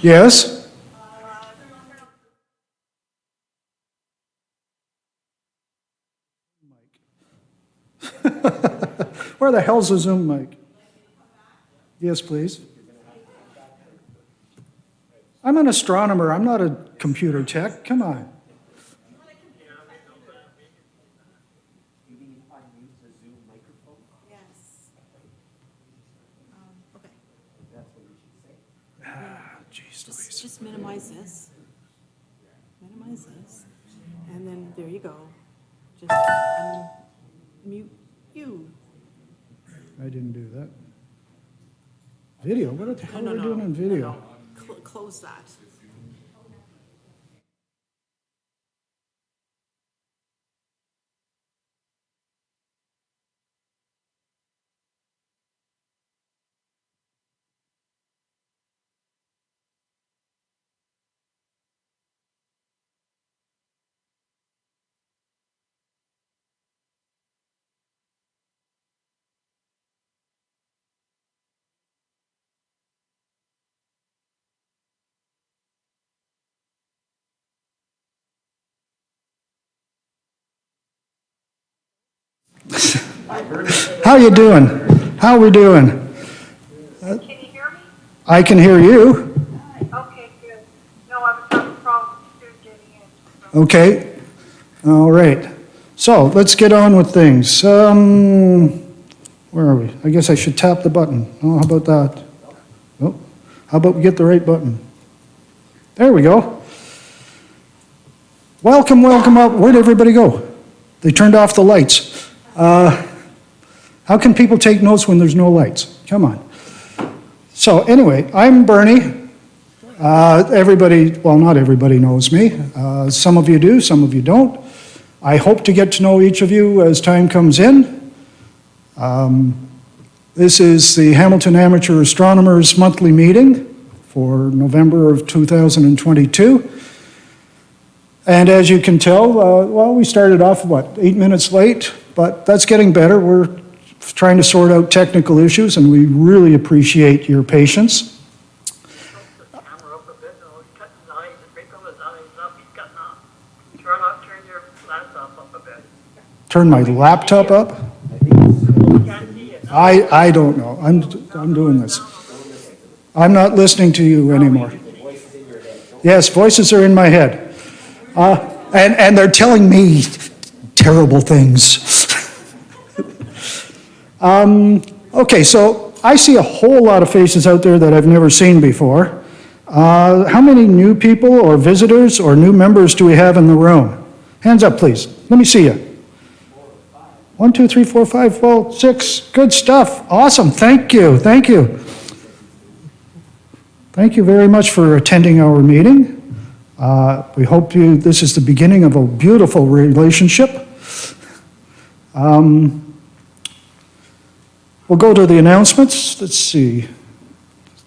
Yes? Where the hell's the Zoom mic? Yes, please. I'm an astronomer. I'm not a computer tech. Come on. Yes. Okay. Jeez Louise. Just minimize this. Minimize this. And then there you go. Just unmute you. I didn't do that. Video? What the hell are we doing in video? No. Close that. How you doing? How are we doing? Can you hear me? I can hear you. Okay, good. No, I was having problems too getting in. So. Okay. All right. So let's get on with things. Where are we? I guess I should tap the button. Oh, how about that? Oh, how about we get the right button? There we go. Welcome, welcome up. Where'd everybody go? They turned off the lights. How can people take notes when there's no lights? Come on. So anyway, I'm Bernie. Everybody, well, not everybody knows me. Some of you do, some of you don't. I hope to get to know each of you as time comes in. This is the Hamilton Amateur Astronomers Monthly Meeting for November of 2022. And as you can tell, well, we started off, 8 minutes late, but that's getting better. We're trying to sort out technical issues, and we really appreciate your patience. The camera up a bit, or cut his eyes, wrinkle his eyes up, he's cutting off. Turn your laptop up a bit. Turn my laptop up? You can't see it. I don't know. I'm doing this. I'm not listening to you anymore. Yes, voices are in my head. And they're telling me terrible things. Okay, so I see a whole lot of faces out there that I've never seen before. How many new people or visitors or new members do we have in the room? Hands up, please. Let me see you. 1, 2, 3, 4, 5, well, 6. Good stuff. Awesome. Thank you. Thank you. Thank you very much for attending our meeting. We hope this is the beginning of a beautiful relationship. We'll go to the announcements. Let's see.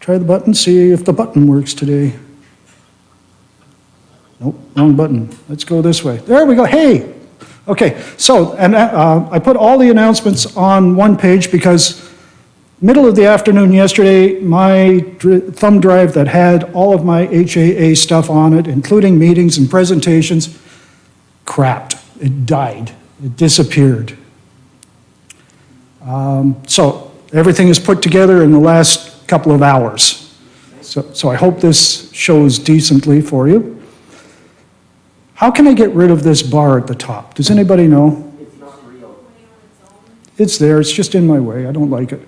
Try the button, see if the button works today. Nope, wrong button. Let's go this way. There we go. Hey! Okay, so, and I put all the announcements on one page because middle of the afternoon yesterday, my thumb drive that had all of my HAA stuff on it, including meetings and presentations, crapped. It died. It disappeared. So everything is put together in the last couple of hours. So I hope this shows decently for you. How can I get rid of this bar at the top? Does anybody know? It's not real. It's there, it's just in my way, I don't like it.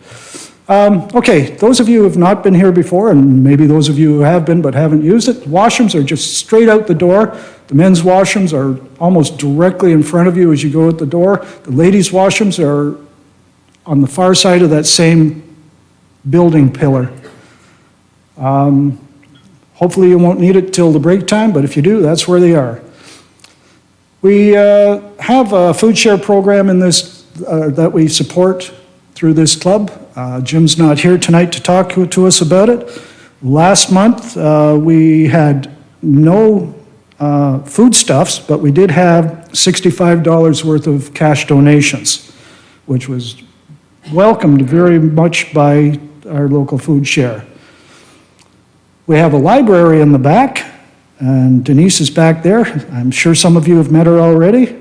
Okay, those of you who have not been here before, and maybe those of you who have been but haven't used it, washrooms are just straight out the door. The men's washrooms are almost directly in front of you as you go out the door. The ladies' washrooms are on the far side of that same building pillar. Hopefully you won't need it till the break time, but if you do, that's where they are. We have a food share program in this that we support through this club. Jim's not here tonight to talk to us about it. Last month, we had no foodstuffs, but we did have $65 worth of cash donations, which was welcomed very much by our local food share. We have a library in the back, and Denise is back there. I'm sure some of you have met her already.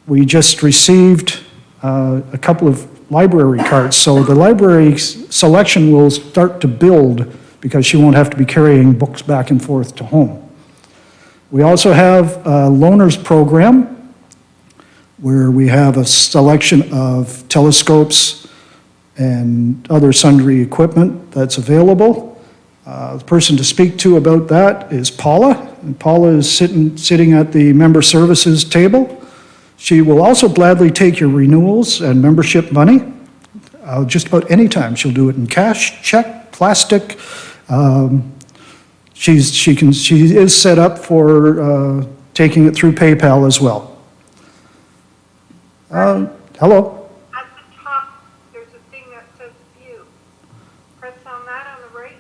We just received a couple of library cards, so the library selection will start to build because she won't have to be carrying books back and forth to home. We also have a loaners program where we have a selection of telescopes and other sundry equipment that's available. The person to speak to about that is Paula, and Paula is sitting at the member services table. She will also gladly take your renewals and membership money just about any time. She'll do it in cash, check, plastic. She is set up for taking it through PayPal as well. Hello. At the top, there's a thing that says view. Press on that on the right.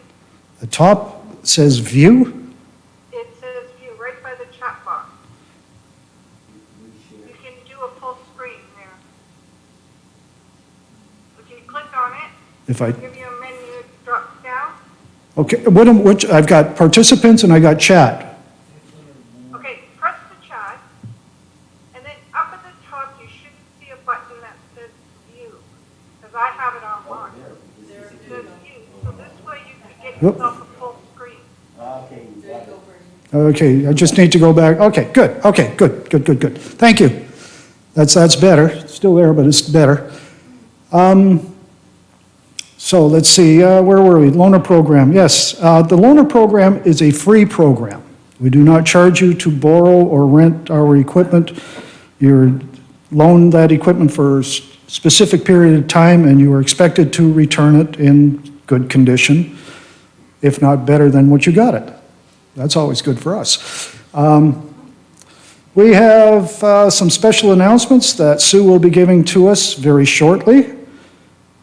The top says view. It says view right by the chat box. You can do a full screen there. If you click on it, If I, it'll give you a menu, it drops down. okay, which, I've got participants and I got chat. Okay, press the chat, and then up at the top, you should see a button that says view, because I have it on mine. It says view, so this way you can get Yep. yourself a full screen. Okay, I just need to go back. Okay, good. Thank you. That's better. It's still there, but it's better. So let's see, where were we? Loaner program, yes. The loaner program is a free program. We do not charge you to borrow or rent our equipment. You're loaned that equipment for a specific period of time, and you are expected to return it in good condition, if not better than what you got it. That's always good for us. We have some special announcements that Sue will be giving to us very shortly.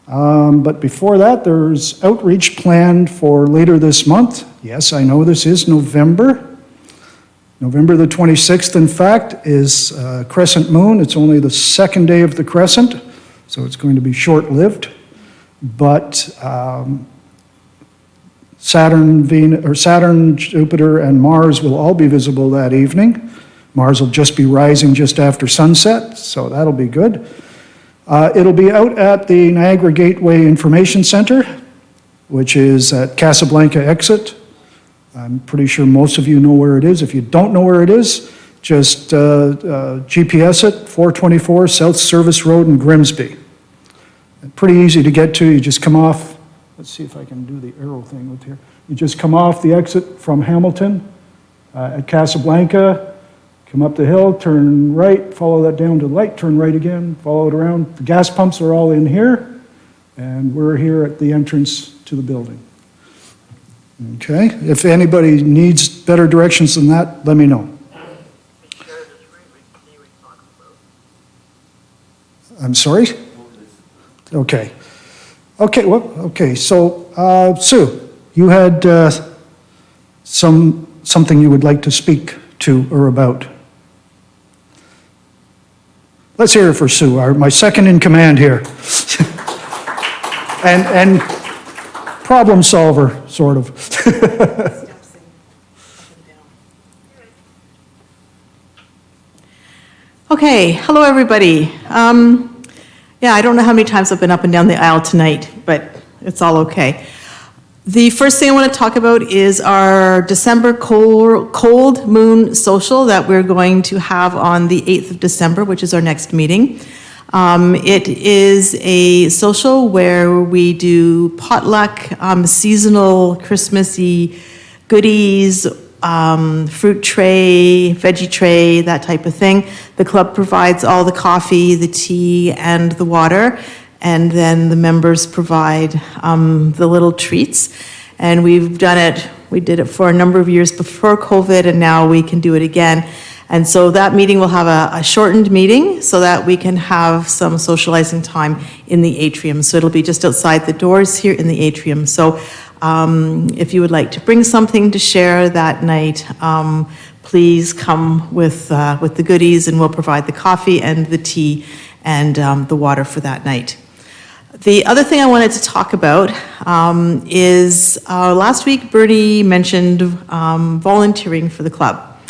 But before that, there's outreach planned for later this month. Yes, I know this is November. November the 26th, in fact, is crescent moon. It's only the second day of the crescent, so it's going to be short-lived. But Saturn, Jupiter, and Mars will all be visible that evening. Mars will just be rising just after sunset, so that'll be good. It'll be out at the Niagara Gateway Information Center, which is at Casablanca exit. I'm pretty sure most of you know where it is. If you don't know where it is, just GPS it, 424 South Service Road in Grimsby. Pretty easy to get to. You just come off, let's see if I can do the arrow thing with here. You just come off the exit from Hamilton at Casablanca, come up the hill, turn right, follow that down to the light, turn right again, follow it around. The gas pumps are all in here, and we're here at the entrance to the building. Okay, if anybody needs better directions than that, let me know. Share the screen, we can see what you're talking about. I'm sorry? Okay. Okay, so Sue, you had something you would like to speak to or about. Let's hear it for Sue, my second in command here. and problem solver, sort of. Steps in, up and down. Okay, hello, everybody. Yeah, I don't know how many times I've been up and down the aisle tonight, but it's all okay. The first thing I want to talk about is our December cold moon social that we're going to have on the 8th of December, which is our next meeting. It is a social where we do potluck, seasonal Christmassy goodies, fruit tray, veggie tray, that type of thing. The club provides all the coffee, the tea, and the water, and then the members provide the little treats. And we did it for a number of years before COVID, and now we can do it again. And so that meeting will have a shortened meeting so that we can have some socializing time in the atrium. So it'll be just outside the doors here in the atrium. So if you would like to bring something to share that night, please come with the goodies, and we'll provide the coffee and the tea and the water for that night. The other thing I wanted to talk about is last week Bernie mentioned volunteering for the club.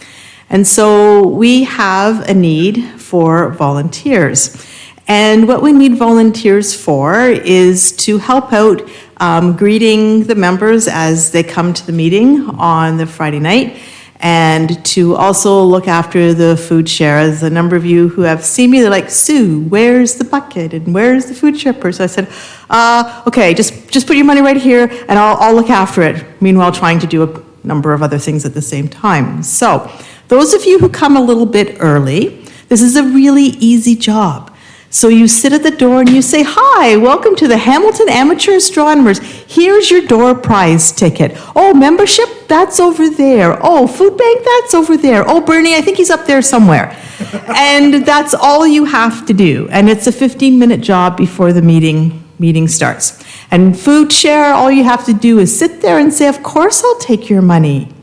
And so we have a need for volunteers. And what we need volunteers for is to help out greeting the members as they come to the meeting on the Friday night, and to also look after the food share. As a number of you who have seen me, they're like, Sue, where's the bucket and where's the food share person? I said, okay, just put your money right here and I'll look after it. Meanwhile, trying to do a number of other things at the same time. So those of you who come a little bit early, this is a really easy job. So you sit at the door and you say, hi, welcome to the Hamilton Amateur Astronomers. Here's your door prize ticket. Oh, membership, that's over there. Oh, food bank, that's over there. Oh, Bernie, I think he's up there somewhere. And that's all you have to do. And it's a 15-minute job before the meeting starts. And food share, all you have to do is sit there and say, of course I'll take your money.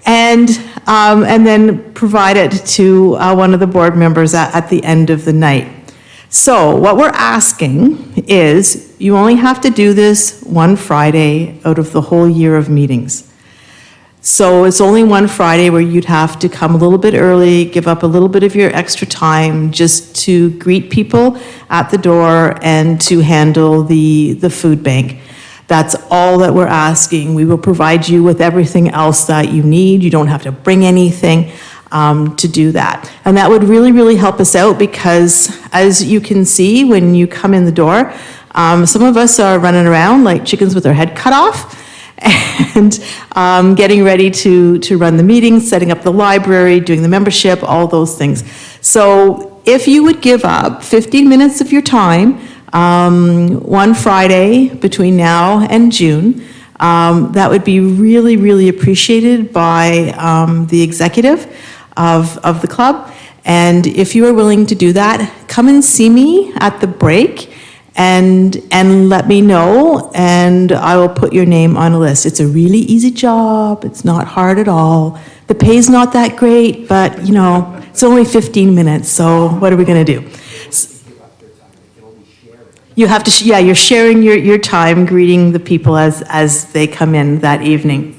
And then provide it to one of the board members at the end of the night. So what we're asking is you only have to do this one Friday out of the whole year of meetings. So it's only one Friday where you'd have to come a little bit early, give up a little bit of your extra time just to greet people at the door and to handle the food bank. That's all that we're asking. We will provide you with everything else that you need. You don't have to bring anything to do that. And that would really, really help us out because, as you can see when you come in the door, some of us are running around like chickens with their head cut off and getting ready to run the meeting, setting up the library, doing the membership, all those things. So if you would give up 15 minutes of your time, one Friday between now and June, that would be really, really appreciated by the executive of the club. And if you are willing to do that, come and see me at the break and let me know, and I will put your name on a list. It's a really easy job. It's not hard at all. The pay's not that great, but you know, it's only 15 minutes, so what are we gonna do? You have to, you're sharing your time greeting the people as they come in that evening.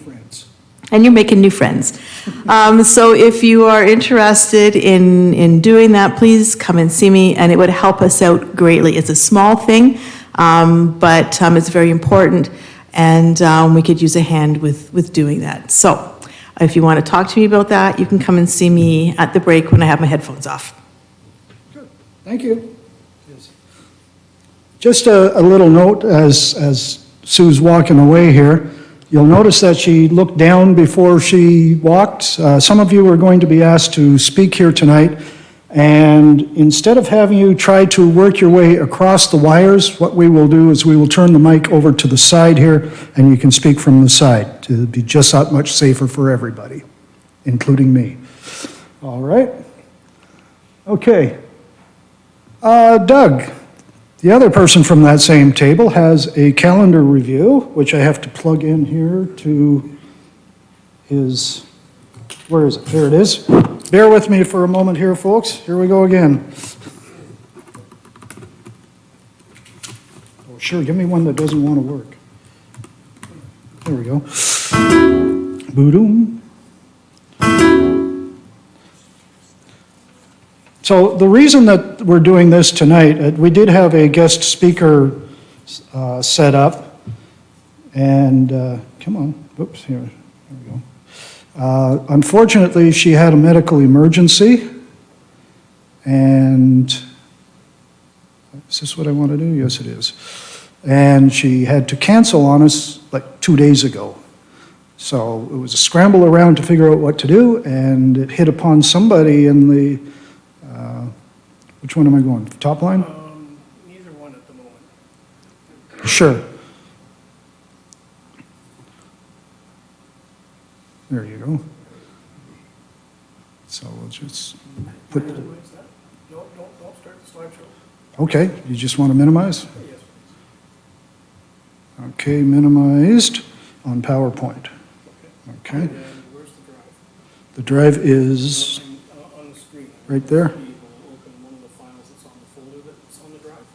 And you're making new friends. So if you are interested in doing that, please come and see me, and it would help us out greatly. It's a small thing, but it's very important, and we could use a hand with doing that. So if you want to talk to me about that, you can come and see me at the break when I have my headphones off. Good, thank you. Just a little note as Sue's walking away here. You'll notice that she looked down before she walked. Some of you are going to be asked to speak here tonight, and instead of having you try to work your way across the wires, what we will do is we will turn the mic over to the side here, and you can speak from the side to be just that much safer for everybody, including me. All right. Okay. Doug. The other person from that same table has a calendar review, which I have to plug in here to his, where is it? There it is. Bear with me for a moment here, folks. Here we go again. Oh, sure, give me one that doesn't want to work. There we go. Boom. So the reason that we're doing this tonight, we did have a guest speaker set up, and come on, oops, here we go. Unfortunately, she had a medical emergency, and is this what I want to do? Yes, it is. And she had to cancel on us like 2 days ago. So it was a scramble around to figure out what to do, and it hit upon somebody in the which one am I going? Top line? Neither one at the moment. Sure. There you go. So we'll just put, Minimize that? No, don't start the slideshow. okay, you just want to minimize? Yes, Okay, minimized on PowerPoint. Okay. And where's the drive? The drive is On the screen. right there. You will open one of the files that's on the folder that's on the drive.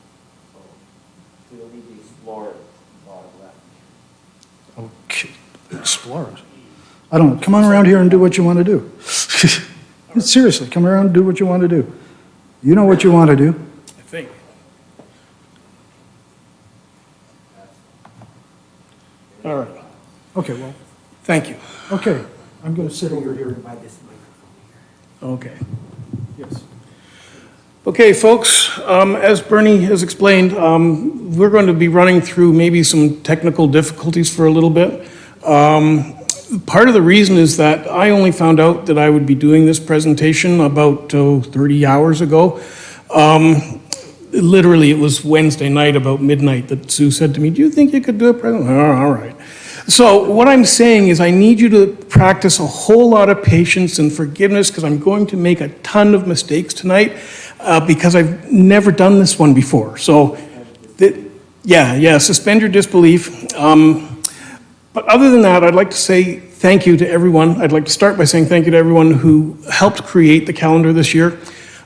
explore it. I don't know, come on around here and do what you want to do. Seriously, come around and do what you want to do. You know what you want to do. I think. All right, Okay, well, thank you. okay, I'm going to sit over here. Okay. Yes. Okay, folks, as Bernie has explained, we're going to be running through maybe some technical difficulties for a little bit. Part of the reason is that I only found out that I would be doing this presentation about 30 hours ago. Literally, it was Wednesday night about midnight that Sue said to me, "Do you think you could do a presentation?" Oh, all right. So what I'm saying is I need you to practice a whole lot of patience and forgiveness because I'm going to make a ton of mistakes tonight because I've never done this one before. So, suspend your disbelief. But other than that, I'd like to say thank you to everyone. I'd like to start by saying thank you to everyone who helped create the calendar this year.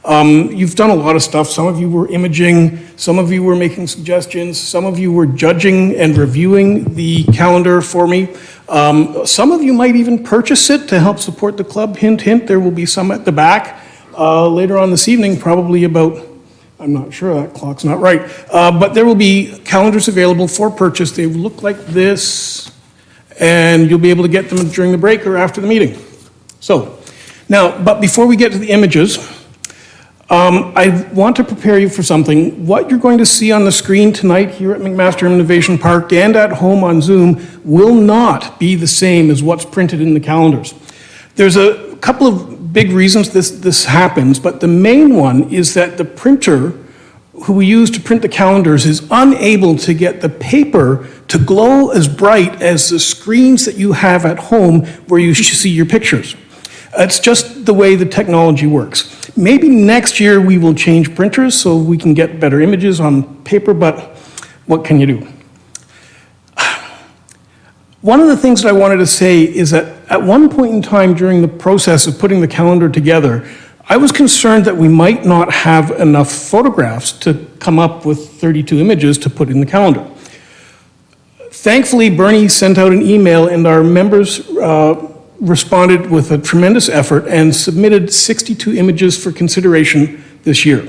You've done a lot of stuff. Some of you were imaging, some of you were making suggestions, some of you were judging and reviewing the calendar for me. Some of you might even purchase it to help support the club. Hint, hint, there will be some at the back later on this evening, probably about, I'm not sure, that clock's not right. But there will be calendars available for purchase. They look like this, and you'll be able to get them during the break or after the meeting. So, now, but before we get to the images, I want to prepare you for something. What you're going to see on the screen tonight here at McMaster Innovation Park and at home on Zoom will not be the same as what's printed in the calendars. There's a couple of big reasons this happens, but the main one is that the printer who we use to print the calendars is unable to get the paper to glow as bright as the screens that you have at home where you see your pictures. It's just the way the technology works. Maybe next year we will change printers so we can get better images on paper, but what can you do? One of the things that I wanted to say is that at one point in time during the process of putting the calendar together, I was concerned that we might not have enough photographs to come up with 32 images to put in the calendar. Thankfully, Bernie sent out an email and our members responded with a tremendous effort and submitted 62 images for consideration this year.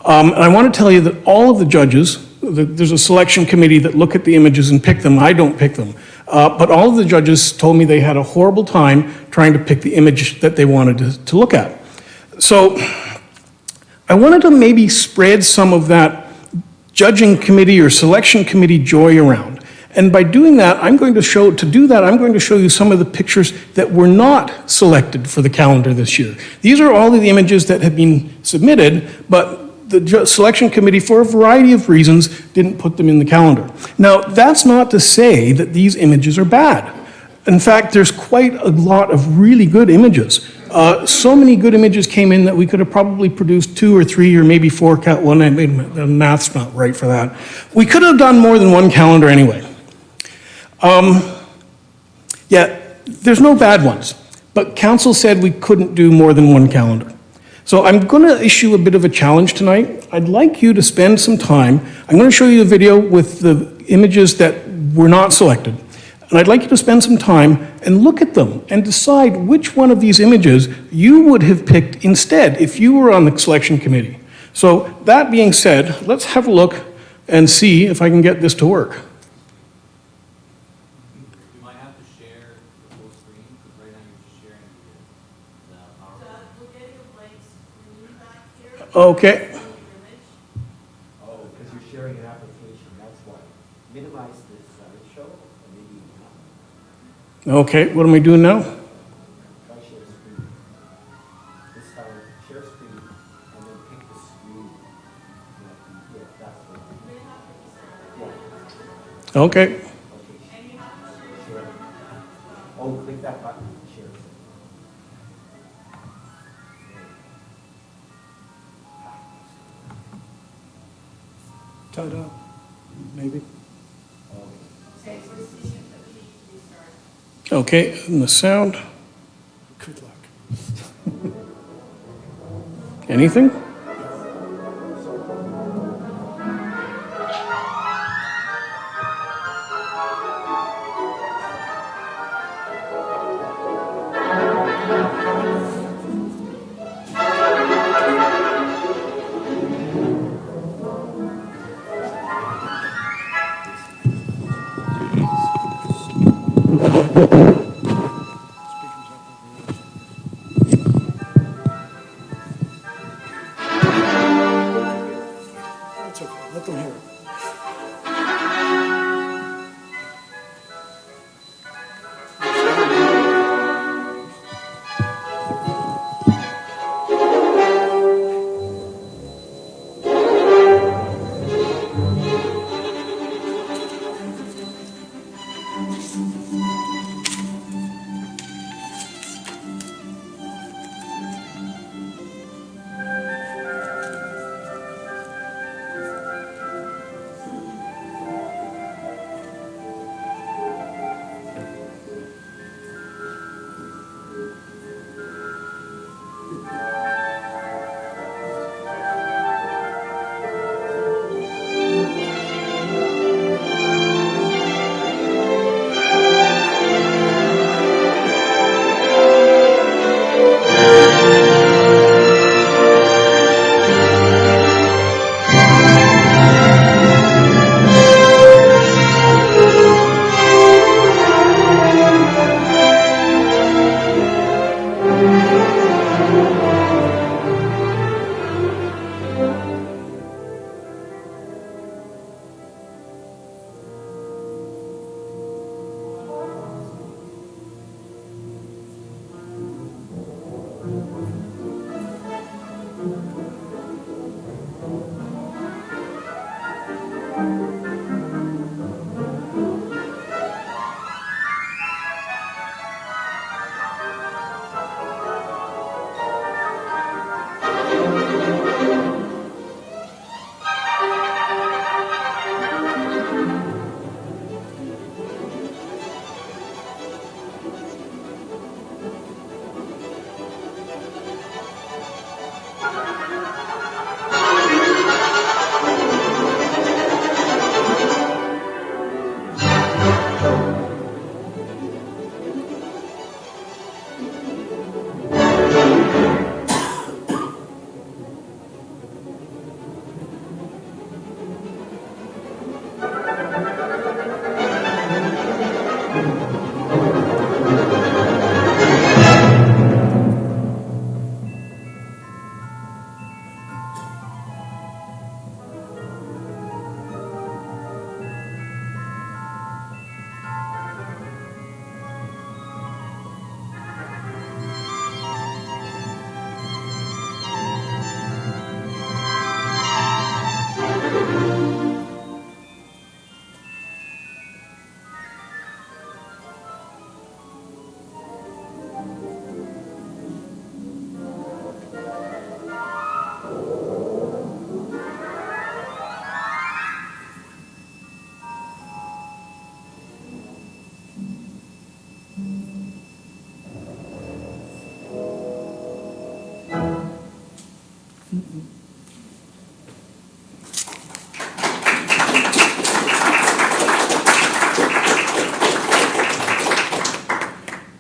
And I want to tell you that all of the judges, there's a selection committee that look at the images and pick them. I don't pick them. But all of the judges told me they had a horrible time trying to pick the image that they wanted to look at. So I wanted to maybe spread some of that judging committee or selection committee joy around. And by doing that, I'm going to show you some of the pictures that were not selected for the calendar this year. These are all of the images that have been submitted, but the selection committee, for a variety of reasons, didn't put them in the calendar. Now, that's not to say that these images are bad. In fact, there's quite a lot of really good images. So many good images came in that we could have probably produced 2 or 3 or maybe 4, well, the math's not right for that. We could have done more than one calendar anyway. There's no bad ones, but council said we couldn't do more than one calendar. So I'm going to issue a bit of a challenge tonight. I'd like you to spend some time. I'm going to show you a video with the images that were not selected. And I'd like you to spend some time and look at them and decide which one of these images you would have picked instead if you were on the selection committee. So that being said, let's have a look and see if I can get this to work. Okay. Oh, because you're sharing an application, that's why. Minimize this slideshow, and maybe not. Okay, what am I doing now? Try share screen. This time, share screen, and then pick the screen. Yeah, that's what. Yeah. Okay. Okay. Share. Oh, click that button, share. Ta-da, maybe. Okay, and the sound. Good luck. Anything?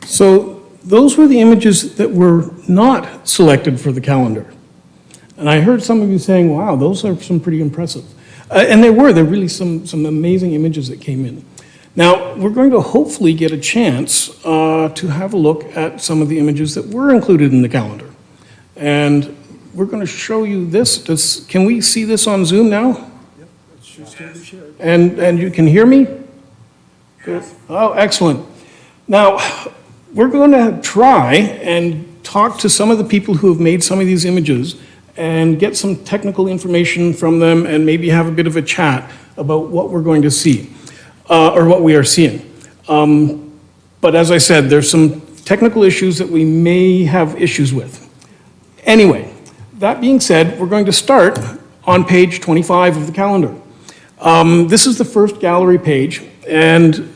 So those were the images that were not selected for the calendar. And I heard some of you saying, wow, those are some pretty impressive. And there were really some amazing images that came in. Now, we're going to hopefully get a chance to have a look at some of the images that were included in the calendar. And we're going to show you this. Can we see this on Zoom now? Yep, it should still be shared. And you can hear me? Good. Oh, excellent. Now, we're going to try and talk to some of the people who have made some of these images and get some technical information from them and maybe have a bit of a chat about what we're going to see, or what we are seeing. But as I said, there's some technical issues that we may have issues with. Anyway, that being said, we're going to start on page 25 of the calendar. This is the first gallery page, and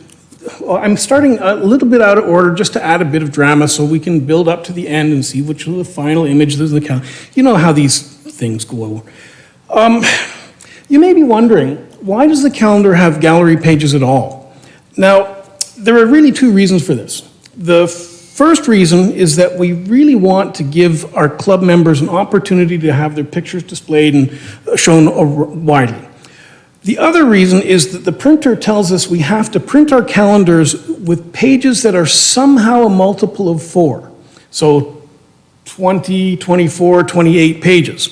I'm starting a little bit out of order just to add a bit of drama so we can build up to the end and see which are the final images of the calendar. You know how these things go over. You may be wondering, why does the calendar have gallery pages at all? Now, there are really two reasons for this. The first reason is that we really want to give our club members an opportunity to have their pictures displayed and shown widely. The other reason is that the printer tells us we have to print our calendars with pages that are somehow a multiple of 4. So 20, 24, 28 pages.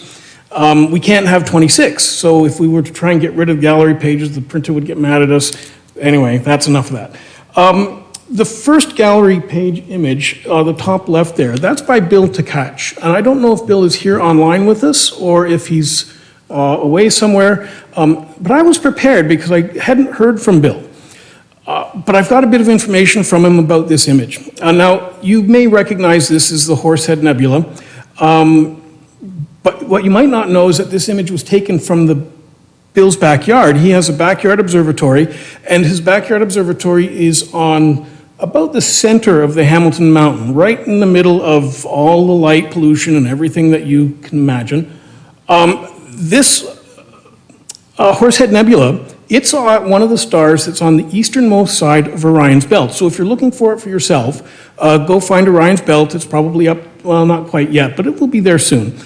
We can't have 26, so if we were to try and get rid of gallery pages, the printer would get mad at us. Anyway, that's enough of that. The first gallery page image, the top left there, that's by Bill Tkach. And I don't know if Bill is here online with us or if he's away somewhere, but I was prepared because I hadn't heard from Bill. But I've got a bit of information from him about this image. Now, you may recognize this as the Horsehead Nebula, but what you might not know is that this image was taken from Bill's backyard. He has a backyard observatory, and his backyard observatory is on about the center of the Hamilton Mountain, right in the middle of all the light pollution and everything that you can imagine. This Horsehead Nebula, it's one of the stars that's on the easternmost side of Orion's belt. So if you're looking for it for yourself, go find Orion's belt. It's probably up, well, not quite yet, but it will be there soon.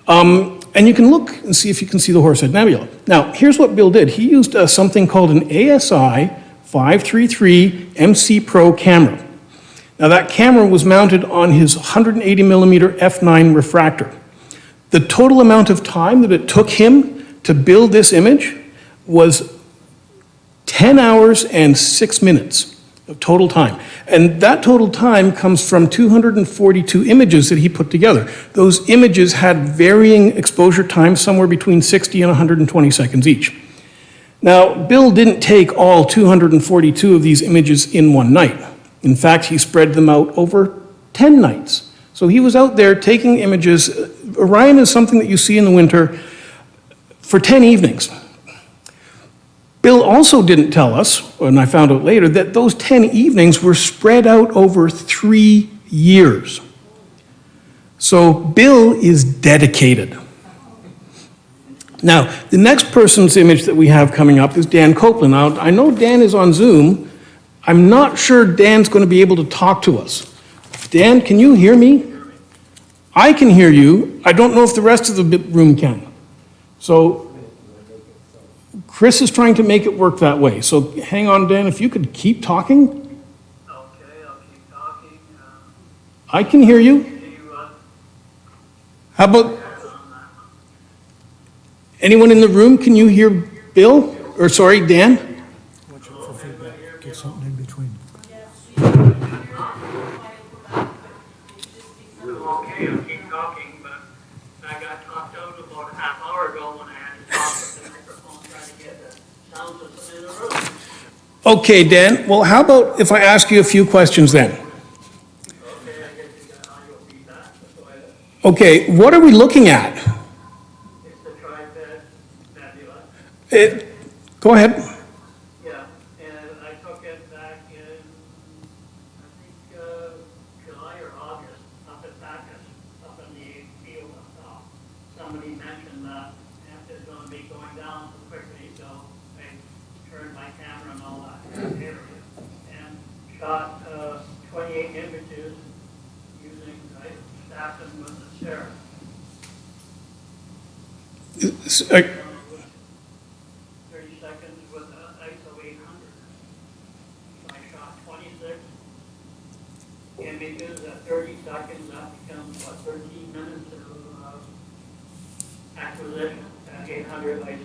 And you can look and see if you can see the Horsehead Nebula. Now, here's what Bill did. He used something called an ASI 533 MC Pro camera. Now, that camera was mounted on his 180 millimeter f9 refractor. The total amount of time that it took him to build this image was 10 hours and 6 minutes of total time. And that total time comes from 242 images that he put together. Those images had varying exposure times, somewhere between 60 and 120 seconds each. Now, Bill didn't take all 242 of these images in one night. In fact, he spread them out over 10 nights. So he was out there taking images. Orion is something that you see in the winter for 10 evenings. Bill also didn't tell us, and I found out later, that those 10 evenings were spread out over 3 years. So Bill is dedicated. Now, the next person's image that we have coming up is Dan Copeland. Now, I know Dan is on Zoom. I'm not sure Dan's going to be able to talk to us. Dan, can you hear me? I can hear you. I don't know if the rest of the room can. So Chris is trying to make it work that way. So hang on, Dan, if you could keep talking. Okay, I'll keep talking. I can hear you. Do you, How about anyone in the room? Can you hear Bill? Or sorry, Dan? Watch out for feedback, get something in between. okay, I'll keep talking, but I got talked out about a half hour ago when I had to talk with the microphone trying to get the sound system in the room. Okay, Dan. Well, how about if I ask you a few questions then? Okay, I guess you got audio feedback, that's why it's Okay, what are we looking at? the tripod nebula. Go ahead. Yeah, and I took it back in, I think, July or August, up at Bacchus, up in the field up top. Somebody mentioned images using, I staffed them with the sheriff. S- 30 seconds with ISO 800. So I shot 26 images at 30 seconds. That becomes, what, 13 minutes of acquisition at 800 ISO.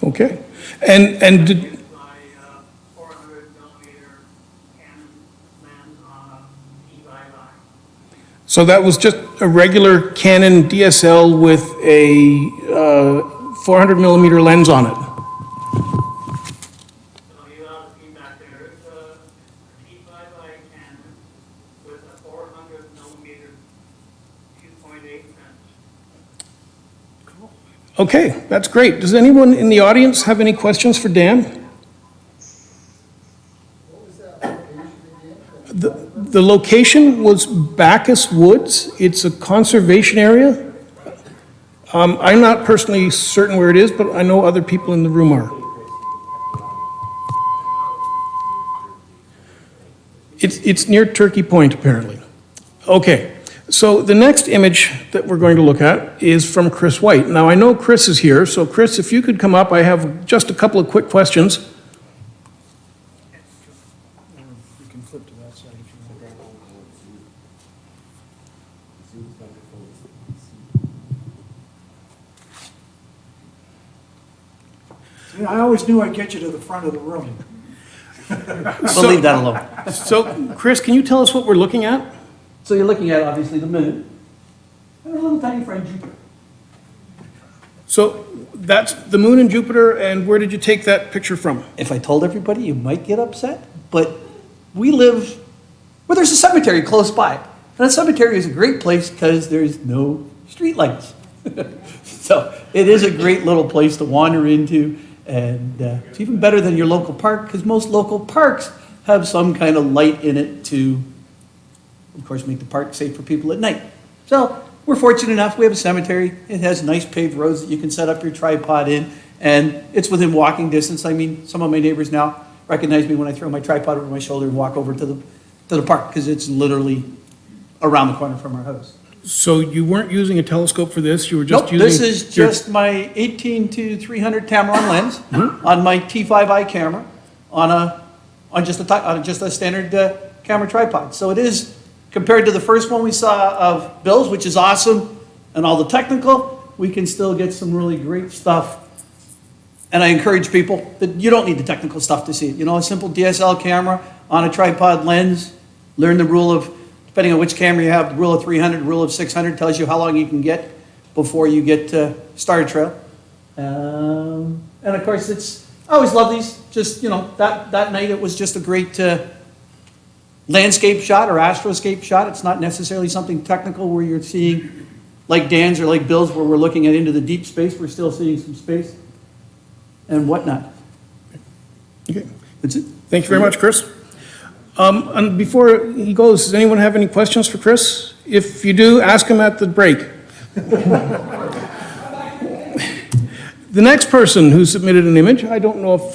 Okay. And did, Use my 400 millimeter Canon lens on a T5i. so that was just a regular Canon DSL with a 400 millimeter lens on it? So you ought to see back there, it's a T5i Canon with a 400 millimeter 2.8 lens. Okay, that's great. Does anyone in the audience have any questions for Dan? The location was Bacchus Woods. It's a conservation area. I'm not personally certain where it is, but I know other people in the room are. It's near Turkey Point, apparently. Okay, so the next image that we're going to look at is from Chris White. Now, I know Chris is here, so Chris, if you could come up, I have just a couple of quick questions. You can flip to that side if you want. See, I always knew I'd get you to the front of the room. We'll leave that alone. So, Chris, can you tell us what we're looking at? So you're looking at, obviously, the moon, and a little tiny friend Jupiter. So, that's the moon and Jupiter, and where did you take that picture from? If I told everybody, you might get upset, but we live, well, there's a cemetery close by. And that cemetery is a great place because there's no streetlights. So it is a great little place to wander into, and it's even better than your local park because most local parks have some kind of light in it to, of course, make the park safe for people at night. So we're fortunate enough, we have a cemetery. It has nice paved roads that you can set up your tripod in, and it's within walking distance. I mean, some of my neighbors now recognize me when I throw my tripod over my shoulder and walk over to the park because it's literally around the corner from our house. So you weren't using a telescope for this, you were just Nope, using... this is your- just my 18 to 300 Tamron lens on my T5i camera on just a standard camera tripod. So it is, compared to the first one we saw of Bill's, which is awesome, and all the technical, we can still get some really great stuff. And I encourage people that you don't need the technical stuff to see it. You know, a simple DSL camera on a tripod lens, learn the rule of, depending on which camera you have, the rule of 300, rule of 600 tells you how long you can get before you get to Star Trail. And of course, I always love these. Just, you know, that night it was just a great landscape shot or astroscape shot. It's not necessarily something technical where you're seeing, like Dan's or like Bill's, where we're looking at into the deep space. We're still seeing some space and whatnot. Okay. That's it. Thank you very much, Chris. And before he goes, does anyone have any questions for Chris? If you do, ask him at the break. The next person who submitted an image, I don't know if,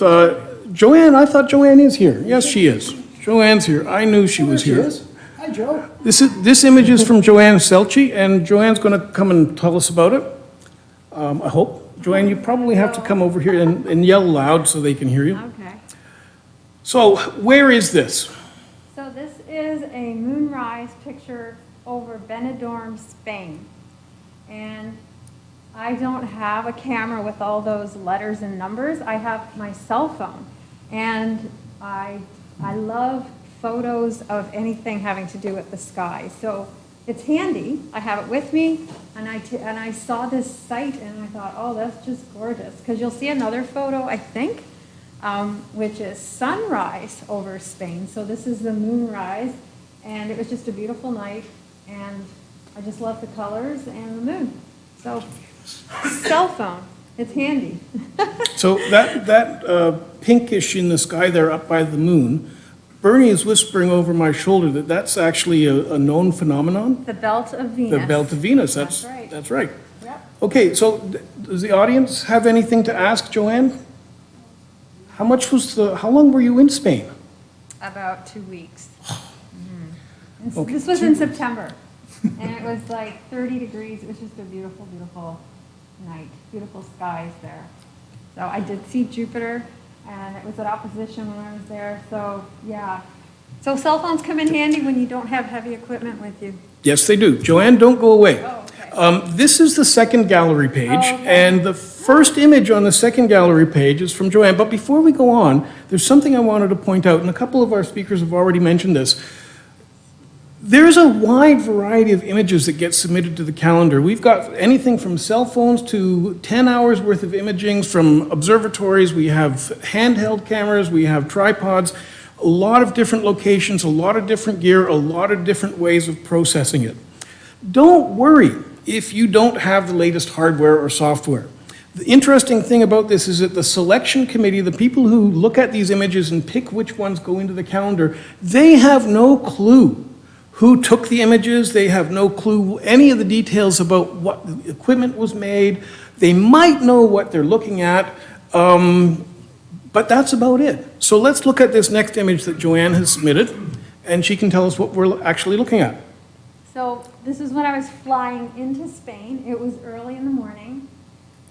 Joanne, I thought Joanne is here. Yes, she is. Joanne's here. I knew she was There here. she is. Hi, Joe. This image is from Joanne Selchi, and Joanne's going to come and tell us about it, I hope. Joanne, you probably have to come over here and yell loud so they can hear you. Okay. So where is this? So this is a moonrise picture over Benidorm, Spain. And I don't have a camera with all those letters and numbers. I have my cell phone. And I love photos of anything having to do with the sky. So it's handy. I have it with me. And I saw this site and I thought, oh, that's just gorgeous. Because you'll see another photo, I think, which is sunrise over Spain. So this is the moonrise, and it was just a beautiful night, and I just love the colors and the moon. So, cell phone, it's handy. So that pinkish in the sky there up by the moon, Bernie is whispering over my shoulder that that's actually a known phenomenon. The belt of Venus. The belt of Venus, That's right. That's right. Yep. Okay, so does the audience have anything to ask Joanne? How long were you in Spain? About 2 weeks. And Okay. this was in September, and it was like 30 degrees. It was just a beautiful, beautiful night, beautiful skies there. So I did see Jupiter, and it was at opposition when I was there. So yeah, so cell phones come in handy when you don't have heavy equipment with you. Yes, they do. Joanne, don't go away. Oh, okay. This is the second gallery page, Oh, okay. and the first image on the second gallery page is from Joanne. But before we go on, there's something I wanted to point out, and a couple of our speakers have already mentioned this. There's a wide variety of images that get submitted to the calendar. We've got anything from cell phones to 10 hours worth of imaging from observatories. We have handheld cameras, we have tripods, a lot of different locations, a lot of different gear, a lot of different ways of processing it. Don't worry if you don't have the latest hardware or software. The interesting thing about this is that the selection committee, the people who look at these images and pick which ones go into the calendar, they have no clue who took the images. They have no clue any of the details about what equipment was made. They might know what they're looking at, but that's about it. So let's look at this next image that Joanne has submitted, and she can tell us what we're actually looking at. So this is when I was flying into Spain. It was early in the morning,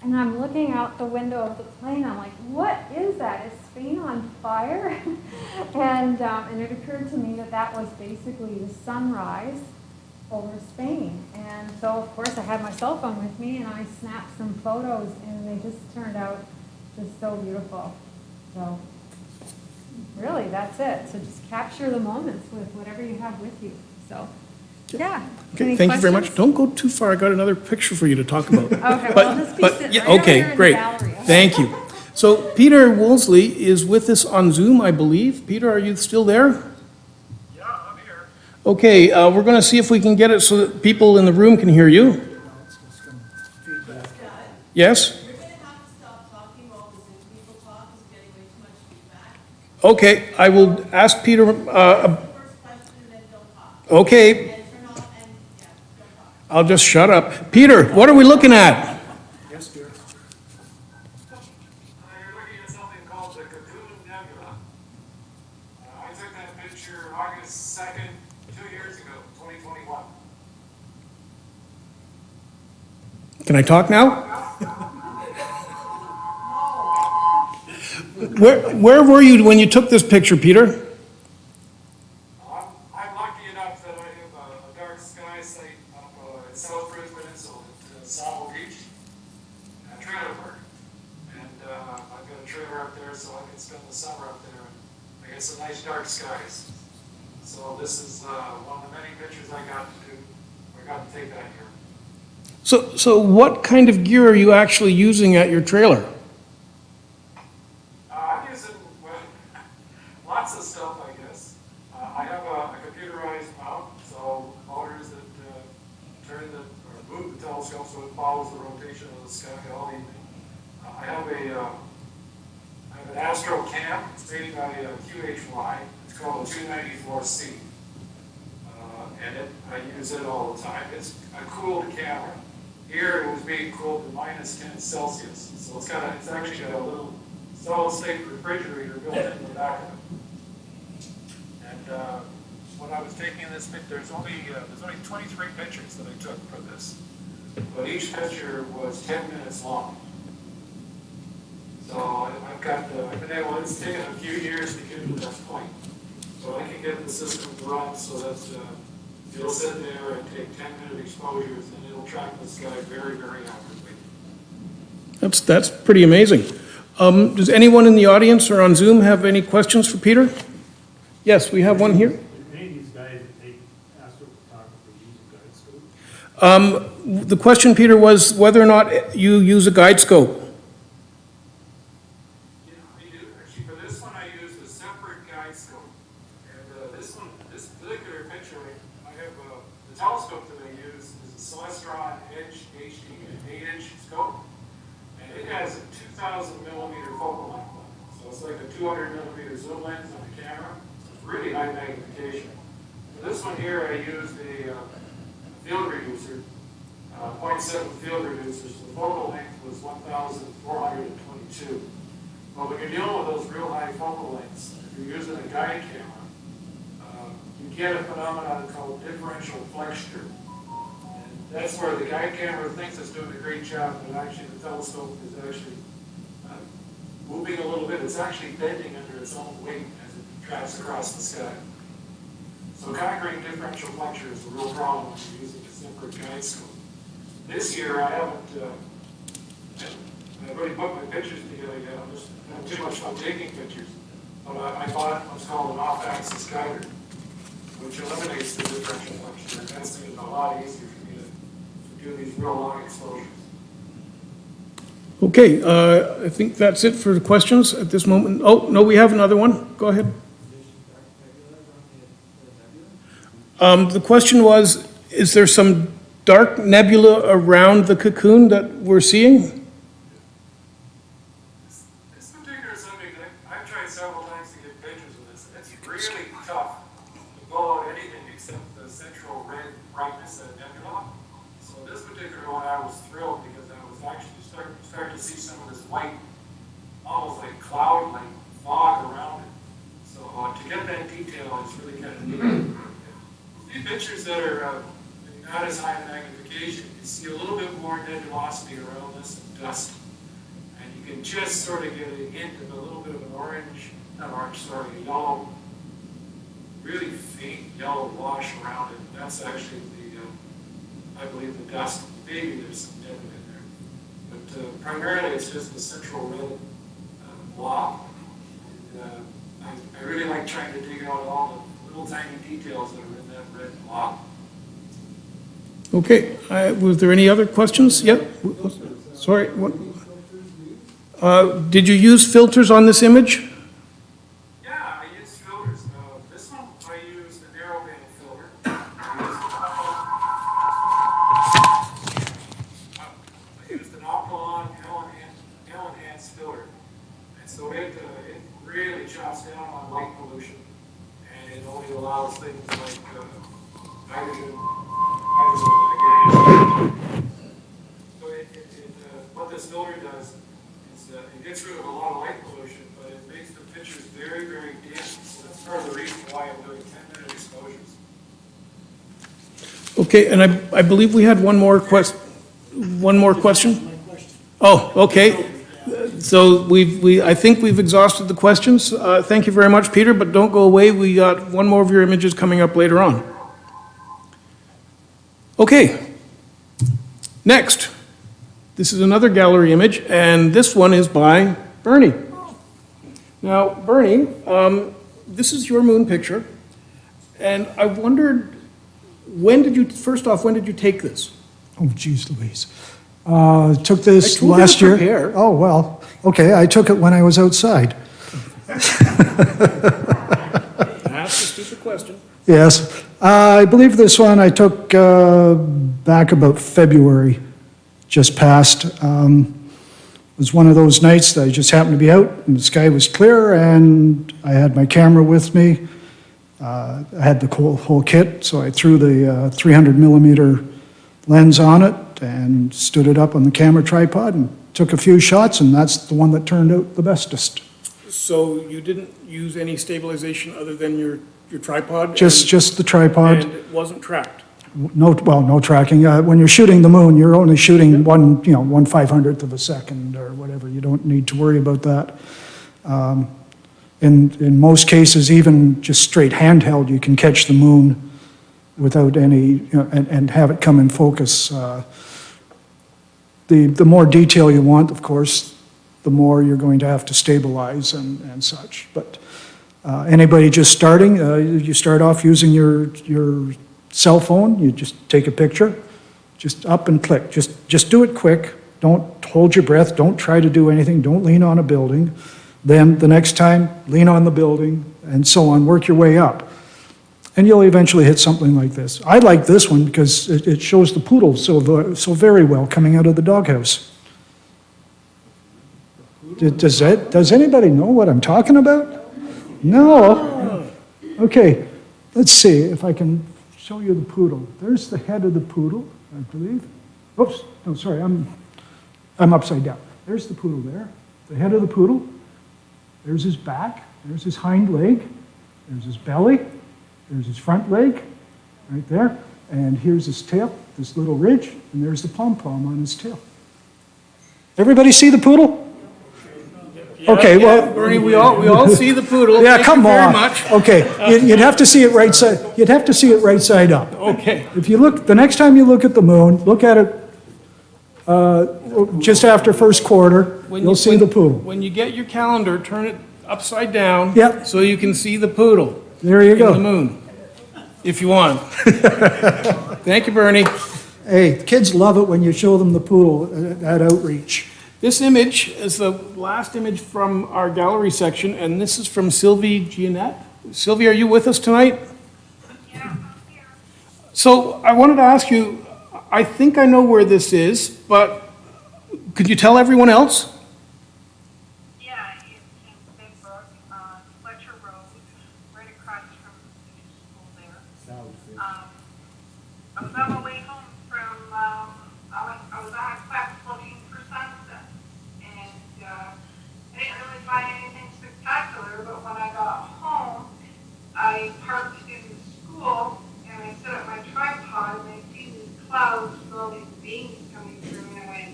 and I'm looking out the window of the plane. I'm like, what is that? Is Spain on fire? And it occurred to me that that was basically the sunrise over Spain. And so, of course, I had my cell phone with me, and I snapped some photos, and they just turned out just so beautiful. So really, that's it. So just capture the moments with whatever you have with you. So, yeah. Okay, Any thank you very much. questions? Don't go too far. I got another picture for you to talk about. Okay, well, I'll just be sitting yeah, right over okay, here in the great. gallery. Thank you. So Peter Woolsey is with us on Zoom, I believe. Peter, are you still there? Yeah, I'm here. Okay, we're going to see if we can get it so that people in the room can hear you. Yes? You're gonna have to stop talking while the Zoom people talk, it's getting way too much feedback. Okay, I will ask Peter, First question and then don't talk. okay, And turn off and, yeah, don't talk. I'll just shut up. Peter, what are we looking at? You're looking at something called the Cocoon Nebula. I took that picture August 2nd, 2 years ago, 2021. Can I talk now? Where were you when you took this picture, Peter? I'm lucky enough that I have a dark sky site up in South Brisbane, so it's Sabo Beach, a trailer park. And I've got a trailer up there so I can spend the summer up there and I get some nice dark skies. So this is one of the many pictures I got to take that year. So what kind of gear are you actually using at your trailer? I'm using lots of stuff, I guess. I have a computerized mount, so motors that or move the telescope so it follows the rotation of the sky all evening. I have an Astro Cam. It's made by QHY. It's called a 294C. And I use it all the time. It's a cooled camera. Here it was being cooled to -10 Celsius. So it's actually got a little solid state refrigerator built into the back of it. And when I was taking this picture, there's only 23 pictures that I took for this. But each picture was 10 minutes long. So I've been able, it's taken a few years to get to this point. So I can get the system to run so that it'll sit there and take 10-minute exposures and it'll track the sky very, very accurately. That's pretty amazing. Does anyone in the audience or on Zoom have any questions for Peter? Yes, we have one here. Do any of these guys that take astrophotography use a guide scope? The question, Peter, was whether or not you use a guide scope. Yeah, I do. Actually, for this one, I used a separate guide scope. And this particular picture, I have the telescope that I use is a Celestron Edge HD 8-inch scope. And it has a 2,000 millimeter focal length on it. So it's like a 200 millimeter zoom lens on the camera. It's really high magnification. For this one here, I used a field reducer, 0.7 field reducer. So the focal length was 1,422. But when you're dealing with those real high focal lengths, if you're using a guide camera, you get a phenomenon called differential flexure. And that's where the guide camera thinks it's doing a great job, but actually the telescope is actually moving a little bit. It's actually bending under its own weight as it travels across the sky. So conquering differential flexure is a real problem when you're using a separate guide scope. This year, I haven't, I've already put my pictures together yet. I'm just having too much fun taking pictures. But I bought what's called an off-axis guider, which eliminates the differential flexure. And that's made it a lot easier for me to do these real long exposures. Okay, I think that's it for the questions at this moment. Oh, no, we have another one. Go ahead. The question was, is there some dark nebula around the cocoon that we're seeing? This particular subject, I've tried several times to get pictures of this, and it's really tough to pull out anything except the central red brightness of the nebula. So this particular one, I was thrilled because I was actually starting to see some of this white, almost like cloud-like fog around it. So to get that detail is really kind of neat. These pictures that are not as high in magnification, you see a little bit more nebulosity around this and dust. And you can just sort of get a hint of a little bit of an a yellow, really faint yellow wash around it. That's actually I believe the dust. Maybe there's some nebula in there. But primarily it's just the central red blob. And I really like trying to dig out all the little tiny details that are in that red blob. Okay, was there any other questions? Yep. Sorry, what? Did you use filters on this image? Yeah, I use filters. This one, I used a narrowband filter. I used an Optilon L-enhanced filter. And so it really chops down on light pollution. And it only allows things like hydrogen. So what this filter does is it gets rid of a lot of light pollution, but it makes the pictures very, very dim. So that's part of the reason why I'm doing 10-minute exposures. Okay, and I believe we had one more question. Oh, okay. So I think we've exhausted the questions. Thank you very much, Peter, but don't go away. We got one more of your images coming up later on. Okay. Next. This is another gallery image, and this one is by Bernie. Now, Bernie, this is your moon picture, and I wondered, when did you take this? Oh, geez Louise. Took this I told you last to year. prepare. Oh, well, okay, I took it when I was outside. Ask a stupid question. Yes, I believe this one I took back about February, just past. It was one of those nights that I just happened to be out, and the sky was clear, and I had my camera with me. I had the whole kit, so I threw the 300 millimeter lens on it and stood it up on the camera tripod and took a few shots, and that's the one that turned out the bestest. So you didn't use any stabilization other than your tripod? Just the tripod. And it wasn't tracked? No tracking. When you're shooting the moon, you're only shooting 1/500th of a second or whatever. You don't need to worry about that. In most cases, even just straight handheld, you can catch the moon without any, and have it come in focus. The more detail you want, of course, the more you're going to have to stabilize and such. But anybody just starting, you start off using your cell phone, you just take a picture, just up and click. Just do it quick. Don't hold your breath. Don't try to do anything. Don't lean on a building. Then the next time, lean on the building, and so on. Work your way up. And you'll eventually hit something like this. I like this one because it shows the poodle so very well coming out of the doghouse. Does anybody know what I'm talking about? No? Okay, let's see if I can show you the poodle. There's the head of the poodle, I believe. Oops, no, sorry, I'm upside down. There's the poodle there, the head of the poodle. There's his back, there's his hind leg, there's his belly, There's his front leg, right there, and here's his tail, this little ridge, and there's the pom-pom on his tail. Everybody see the poodle? Okay, Yeah, well, Bernie, we all see the poodle. yeah, Thank come you very on. much. Okay, you'd have to see it right side, you'd have to see it right side up. Okay. If you look, the next time you look at the moon, look at it just after first quarter, you'll see the poodle. When you get your calendar, turn it upside down. Yep. So you can see the poodle. There you In the go. moon, if you want. Thank you, Bernie. Hey, kids love it when you show them the poodle at outreach. This image is the last image from our gallery section, and this is from Sylvie Giannette. Sylvie, are you with us tonight? Yeah, I'm here. So I wanted to ask you, I think I know where this is, but could you tell everyone else? Yeah, it's in Bedbrook, Fletcher Road, right across from the new school there. I was on my way home from, I was on a quest looking for sunset. And, I didn't really find anything spectacular, but when I got home, I parked in the school and I set up my tripod and I seen these clouds with all these beams coming through and I went,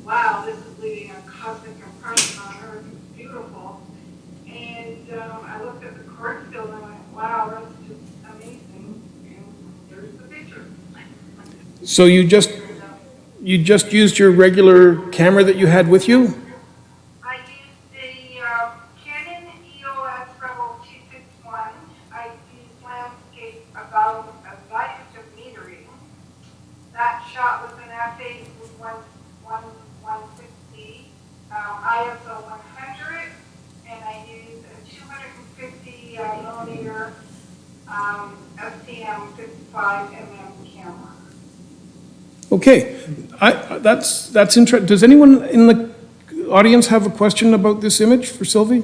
wow, this is leaving a cosmic impression on Earth. It's beautiful. And I looked at the cornfield and I went, wow, that's just amazing. And there's the picture. So you just used your regular camera that you had with you? I used the Canon EOS Rebel 261. I used landscape about a guidance of metering. That shot was an f8 with 160, ISO 100, and I used a 250 millimeter STM 55mm camera. Okay, that's interesting. Does anyone in the audience have a question about this image for Sylvie?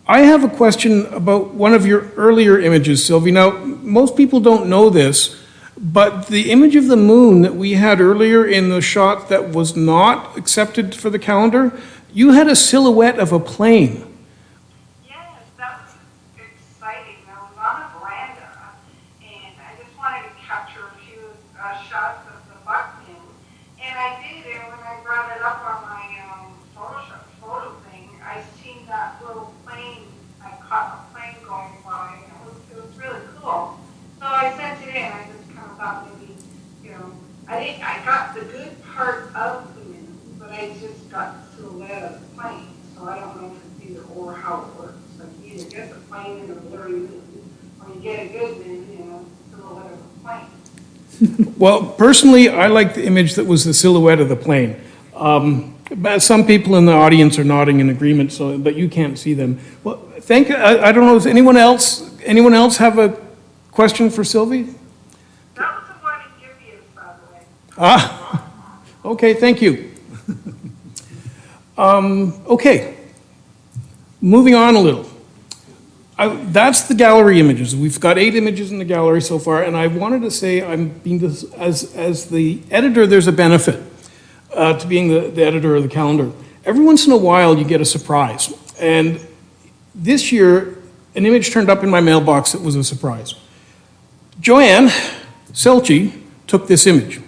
I have a question about one of your earlier images, Sylvie. Now, most people don't know this, but the image of the moon that we had earlier in the shot that was not accepted for the calendar, you had a silhouette of a plane. Yes, that was exciting. I was on a veranda, and I just wanted to capture a few shots of the buckman, and I did. And when I brought it up on my Photoshop photo thing, I seen that little plane. I caught a plane going by, and it was really cool. So I sent it in. I just kind of thought maybe, I got the good part of the moon, but I just got the silhouette of the plane. So I don't know if it's either or how it works. Like you either get the plane in a blurry moon, or you get a good moon, silhouette of a plane. Well, personally, I like the image that was the silhouette of the plane. But some people in the audience are nodding in agreement, but you can't see them. Well, I don't know, does anyone else have a question for Sylvie? That was the one in your view, by the way. Okay, thank you. Okay, moving on a little. That's the gallery images. We've got 8 images in the gallery so far, and I wanted to say, as the editor, there's a benefit to being the editor of the calendar. Every once in a while, you get a surprise. And this year, an image turned up in my mailbox that was a surprise. Joanne Selchi took this image.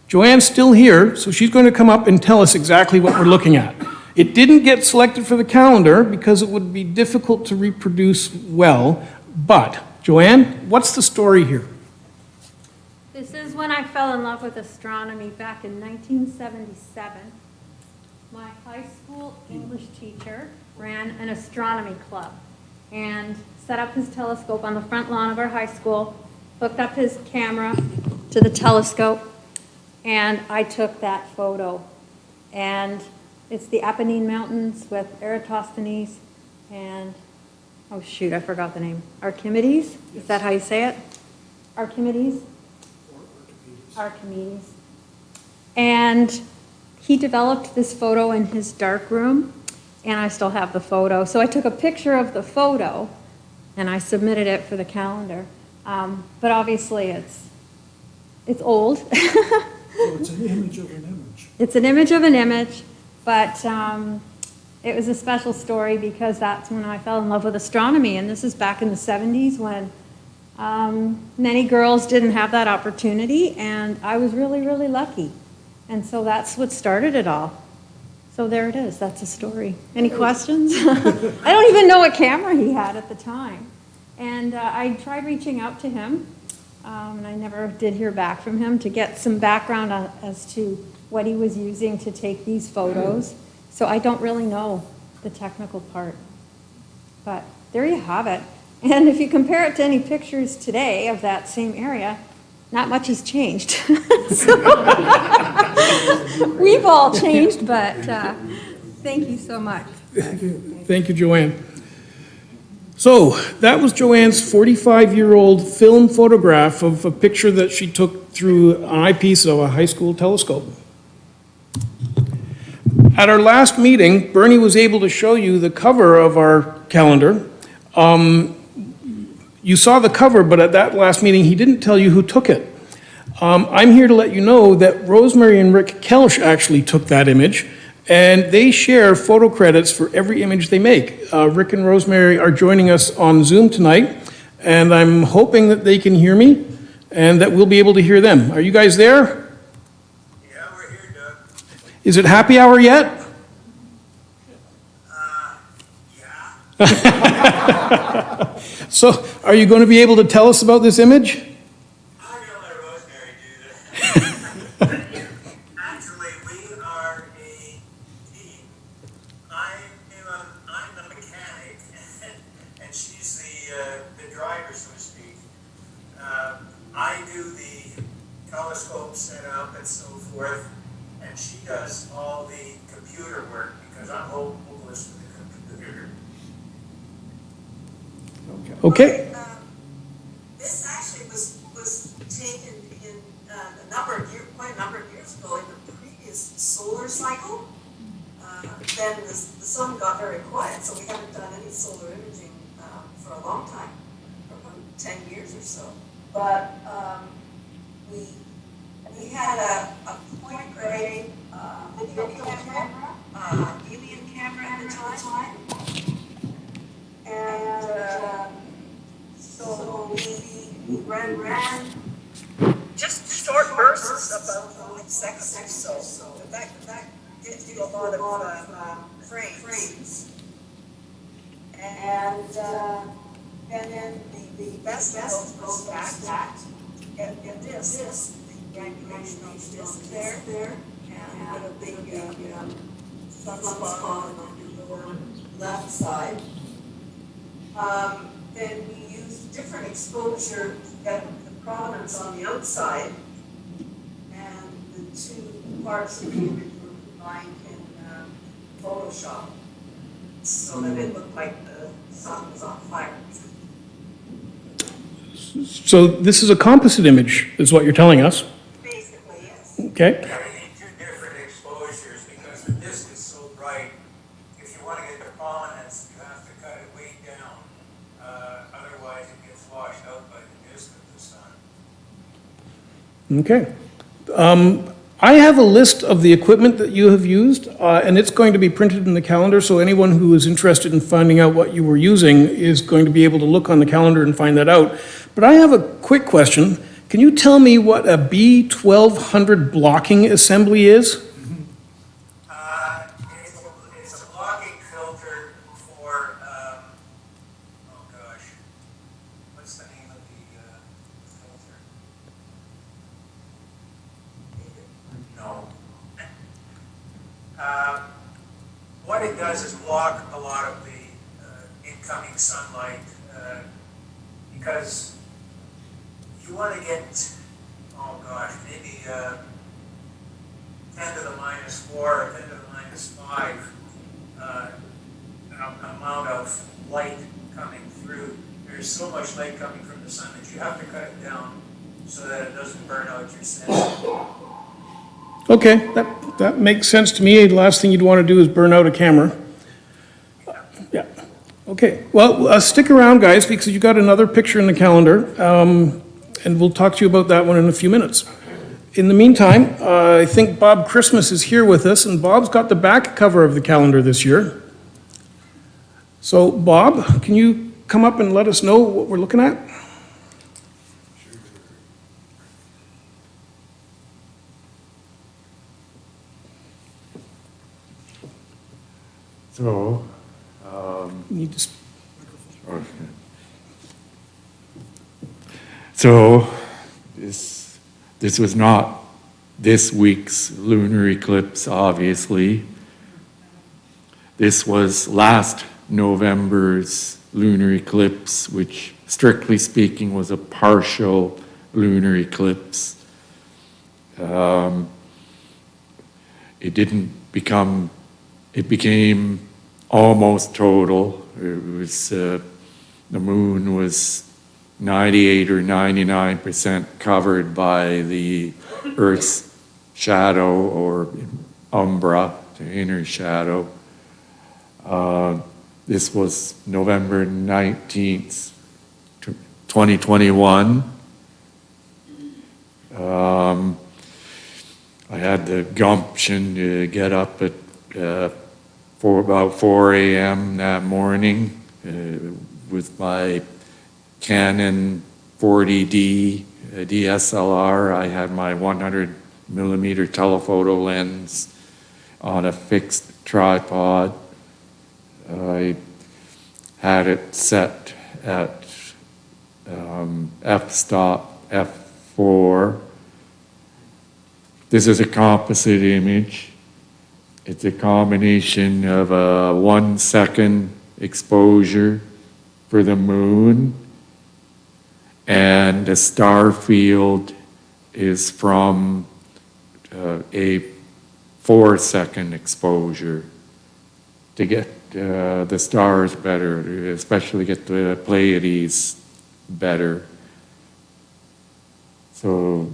Joanne's still here, so she's going to come up and tell us exactly what we're looking at. It didn't get selected for the calendar because it would be difficult to reproduce well, but Joanne, what's the story here? This is when I fell in love with astronomy back in 1977. My high school English teacher ran an astronomy club and set up his telescope on the front lawn of our high school, hooked up his camera to the telescope, and I took that photo. And it's the Apennine Mountains with Eratosthenes and, oh shoot, I forgot the name. Archimedes? Is that how you say it? Archimedes? Archimedes. And he developed this photo in his dark room, and I still have the photo. So I took a picture of the photo, and I submitted it for the calendar. But obviously, it's old. So it's an image of an image. It's an image of an image, but it was a special story because that's when I fell in love with astronomy, and this is back in the 70s when Many girls didn't have that opportunity, and I was really, really lucky. And so that's what started it all. So there it is, that's a story. Any questions? I don't even know what camera he had at the time. And I tried reaching out to him, and I never did hear back from him to get some background as to what he was using to take these photos. So I don't really know the technical part. But there you have it. And if you compare it to any pictures today of that same area, not much has changed. So, we've all changed, but thank you so much. Thank you, Joanne. So that was Joanne's 45-year-old film photograph of a picture that she took through an eyepiece of a high school telescope. At our last meeting, Bernie was able to show you the cover of our calendar. You saw the cover, but at that last meeting, he didn't tell you who took it. I'm here to let you know that Rosemary and Rick Kelsch actually took that image, and they share photo credits for every image they make. Rick and Rosemary are joining us on Zoom tonight, and I'm hoping that they can hear me and that we'll be able to hear them. Are you guys there? Yeah, we're here, Doug. Is it happy hour yet? Yeah. So, are you going to be able to tell us about this image? I'm gonna let Rosemary do that. Actually, we are a team. I'm the mechanic, and she's the driver, so to speak. I do the telescope setup and so forth, and she does all the computer work because I'm hopeless with the computer. Okay. This actually was taken in quite a number of years ago in the previous solar cycle. Then the sun got very quiet, so we haven't done any solar imaging for a long time, for about 10 years or so. But we had a point gray video camera, alien camera at the time. And so we ran just short bursts about like seconds or so. That gives you a lot of frames. And then the best goes back and this granuation on disc there, and a big sunspot on the lower left side. Then we use different exposure at the prominence on the outside, and the two parts of the image were combined in Photoshop so that it looked like the sun was on fire. So this is a composite image, is what you're telling us. Basically, yes. Okay. Yeah, we need two different exposures because the disc is so bright. If you want to get the prominence, you have to cut it way down. Otherwise, it gets washed out by the disc of the sun. Okay. I have a list of the equipment that you have used, and it's going to be printed in the calendar, so anyone who is interested in finding out what you were using is going to be able to look on the calendar and find that out. But I have a quick question. Can you tell me what a B1200 blocking assembly is? It's a blocking filter for, oh gosh, what's the name of the filter? No. What it does is block a lot of the incoming sunlight, because you want to get, oh gosh, maybe 10 to the minus 4 or 10 to the minus 5 amount of light coming through. There's so much light coming from the sun that you have to cut it down so that it doesn't burn out your sensor. Okay, that makes sense to me. The last thing you'd want to do is burn out a camera. Yeah. Okay, well, stick around, guys, because you got another picture in the calendar, and we'll talk to you about that one in a few minutes. In the meantime, I think Bob Christmas is here with us, and Bob's got the back cover of the calendar this year. So, Bob, can you come up and let us know what we're looking at? So, You need to so this was not this week's lunar eclipse, obviously. This was last November's lunar eclipse, which strictly speaking was a partial lunar eclipse. It became almost total. It was, the moon was 98 or 99% covered by the Earth's shadow or umbra, the inner shadow. This was November 19th, 2021. I had the gumption to get up at about 4 a.m. that morning with my Canon 40D DSLR. I had my 100 millimeter telephoto lens on a fixed tripod. I had it set at f-stop f4. This is a composite image. It's a combination of a 1 second exposure for the moon, and the star field is from a 4 second exposure to get the stars better, especially get the Pleiades better. So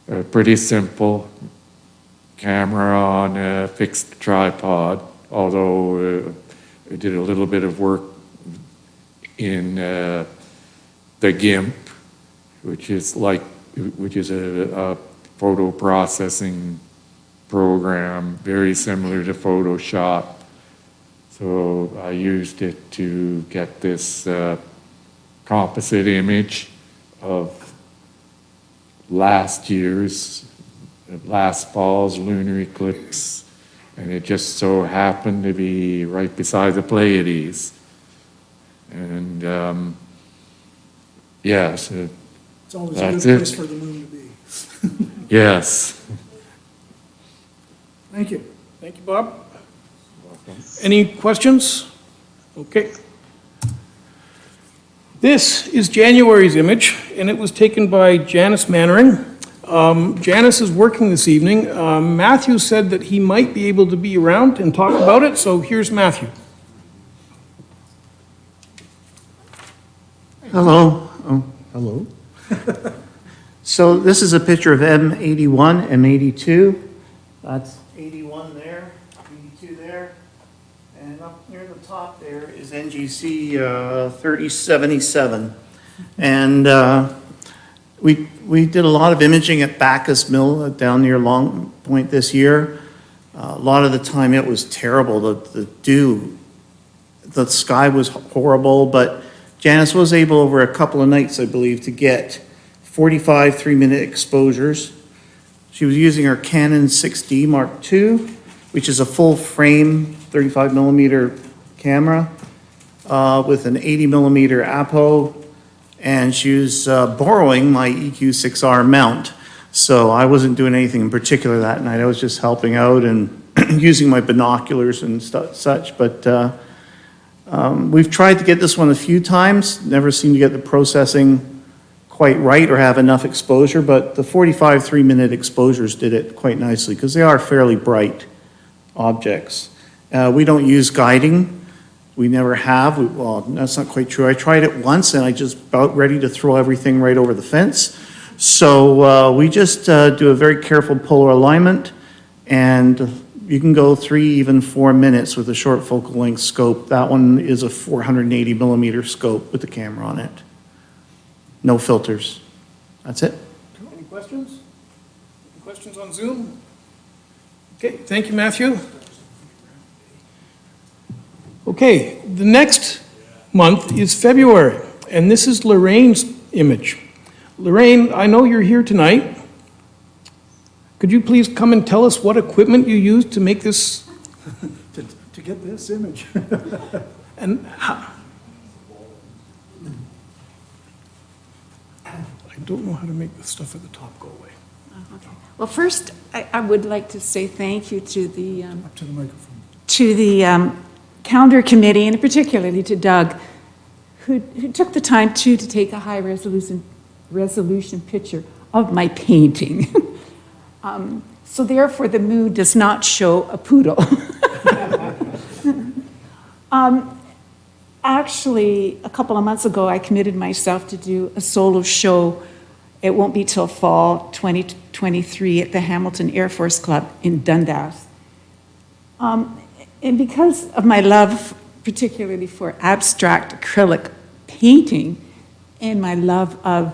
a pretty simple camera on a fixed tripod, although I did a little bit of work in the GIMP, which is a photo processing program very similar to Photoshop. So I used it to get this composite image of last fall's lunar eclipse, and it just so happened to be right beside the Pleiades. And yes, It's always a that's good place it. for the moon to be. Yes. Thank you. Thank you, Bob. Any questions? Okay. This is January's image, and it was taken by Janice Mannering. Janice is working this evening. Matthew said that he might be able to be around and talk about it, so here's Matthew. Hello. Oh, hello. So this is a picture of M81, M82. That's 81 there, 82 there. And up near the top there is NGC 3077. And we did a lot of imaging at Bacchus Mill down near Long Point this year. A lot of the time it was terrible. The sky was horrible, but Janice was able over a couple of nights, I believe, to get 45 3-minute exposures. She was using her Canon 6D Mark II, which is a full frame 35 millimeter camera with an 80 millimeter apo, and she was borrowing my EQ6R mount. So I wasn't doing anything in particular that night. I was just helping out and using my binoculars and such, but we've tried to get this one a few times, never seemed to get the processing quite right or have enough exposure, but the 45 3-minute exposures did it quite nicely because they are fairly bright objects. We don't use guiding. We never have. Well, that's not quite true. I tried it once and I just about ready to throw everything right over the fence. So we just do a very careful polar alignment, and you can go 3, even 4 minutes with a short focal length scope. That one is a 480 millimeter scope with the camera on it. No filters. That's it. Any questions? Any questions on Zoom? Okay, thank you, Matthew. Okay, the next month is February, and this is Lorraine's image. Lorraine, I know you're here tonight. Could you please come and tell us what equipment you used to make this? To get this image. And I don't know how to make the stuff at the top go away. Well, first, I would like to say thank you to the Up to the microphone. calendar committee, and particularly to Doug, who took the time to take a high resolution picture of my painting. So therefore, the moon does not show a poodle. Actually, a couple of months ago, I committed myself to do a solo show. It won't be till fall 2023 at the Hamilton Air Force Club in Dundas. And because of my love, particularly for abstract acrylic painting, and my love of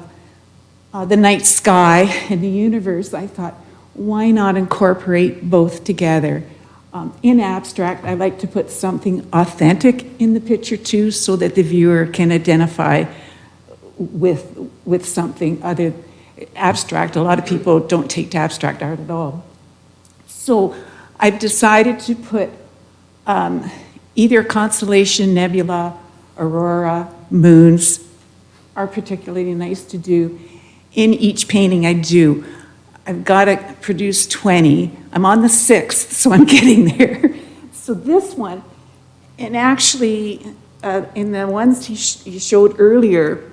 the night sky and the universe, I thought, why not incorporate both together? In abstract, I like to put something authentic in the picture too, so that the viewer can identify with something other abstract. A lot of people don't take to abstract art at all. So I've decided to put either constellation, nebula, aurora, moons are particularly nice to do in each painting I do. I've got to produce 20. I'm on the 6th, so I'm getting there. So this one, and actually, in the ones he showed earlier,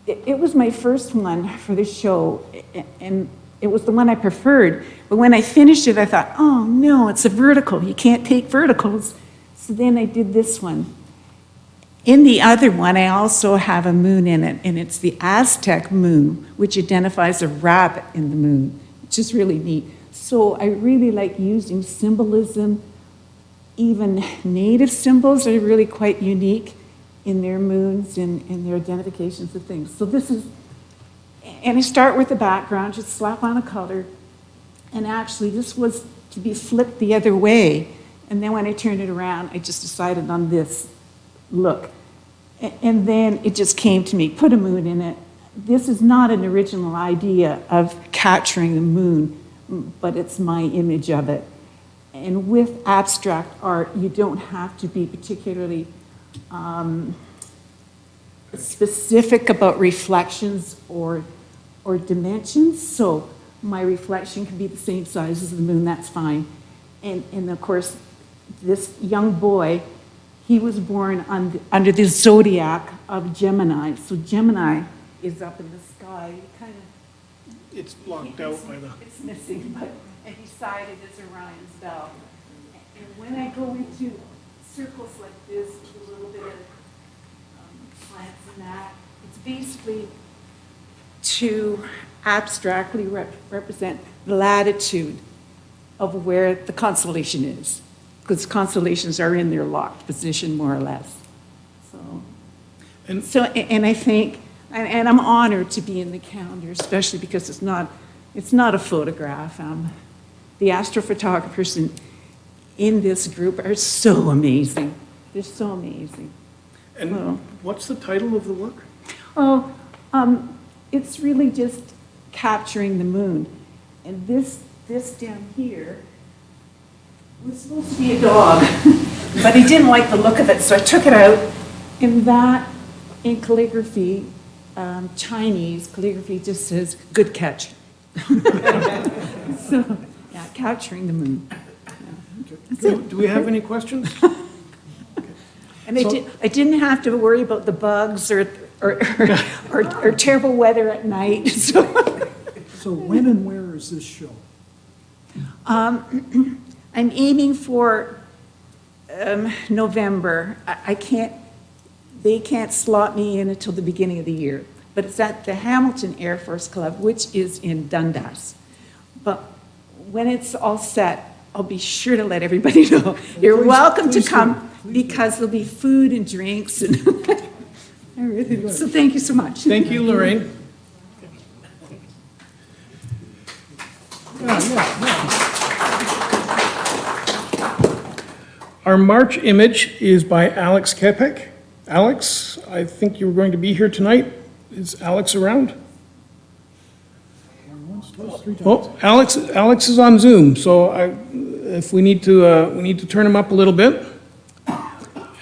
it was my first one for the show, and it was the one I preferred. But when I finished it, I thought, oh no, it's a vertical. You can't take verticals. So then I did this one. In the other one, I also have a moon in it, and it's the Aztec moon, which identifies a rabbit in the moon, which is really neat. So I really like using symbolism. Even native symbols are really quite unique in their moons and in their identifications of things. So this is, and I start with the background, just slap on a color, and actually this was to be flipped the other way, and then when I turned it around, I just decided on this look. And then it just came to me, put a moon in it. This is not an original idea of capturing the moon, but it's my image of it. And with abstract art, you don't have to be particularly specific about reflections or dimensions. So my reflection can be the same size as the moon, that's fine. And of course, this young boy, he was born under the zodiac of Gemini. So Gemini is up in the sky. Kind of, It's blocked out by the... it's missing, but and beside it is Orion's belt. And when I go into circles like this with a little bit of slants and that, it's basically to abstractly represent the latitude of where the constellation is, because constellations are in their locked position, more or less. And I think, and I'm honored to be in the calendar, especially because it's not a photograph. The astrophotographers in this group are so amazing. They're so amazing. And what's the title of the work? It's really just capturing the moon. And this down here was supposed to be a dog, but I didn't like the look of it, so I took it out. And that, in calligraphy, Chinese calligraphy, just says, good catch. So, yeah, capturing the moon. Yeah. Do we have any questions? And I didn't have to worry about the bugs or terrible weather at night. So when and where is this show? I'm aiming for November. They can't slot me in until the beginning of the year. But it's at the Hamilton Air Force Club, which is in Dundas. But when it's all set, I'll be sure to let everybody know. You're welcome to come because there'll be food and drinks and everything. So thank you so much. Thank you, Lorraine. Our March image is by Alex Kepek. Alex, I think you were going to be here tonight. Is Alex around? Once, twice, 3 times. Oh, Alex is on Zoom, so if we need to turn them up a little bit.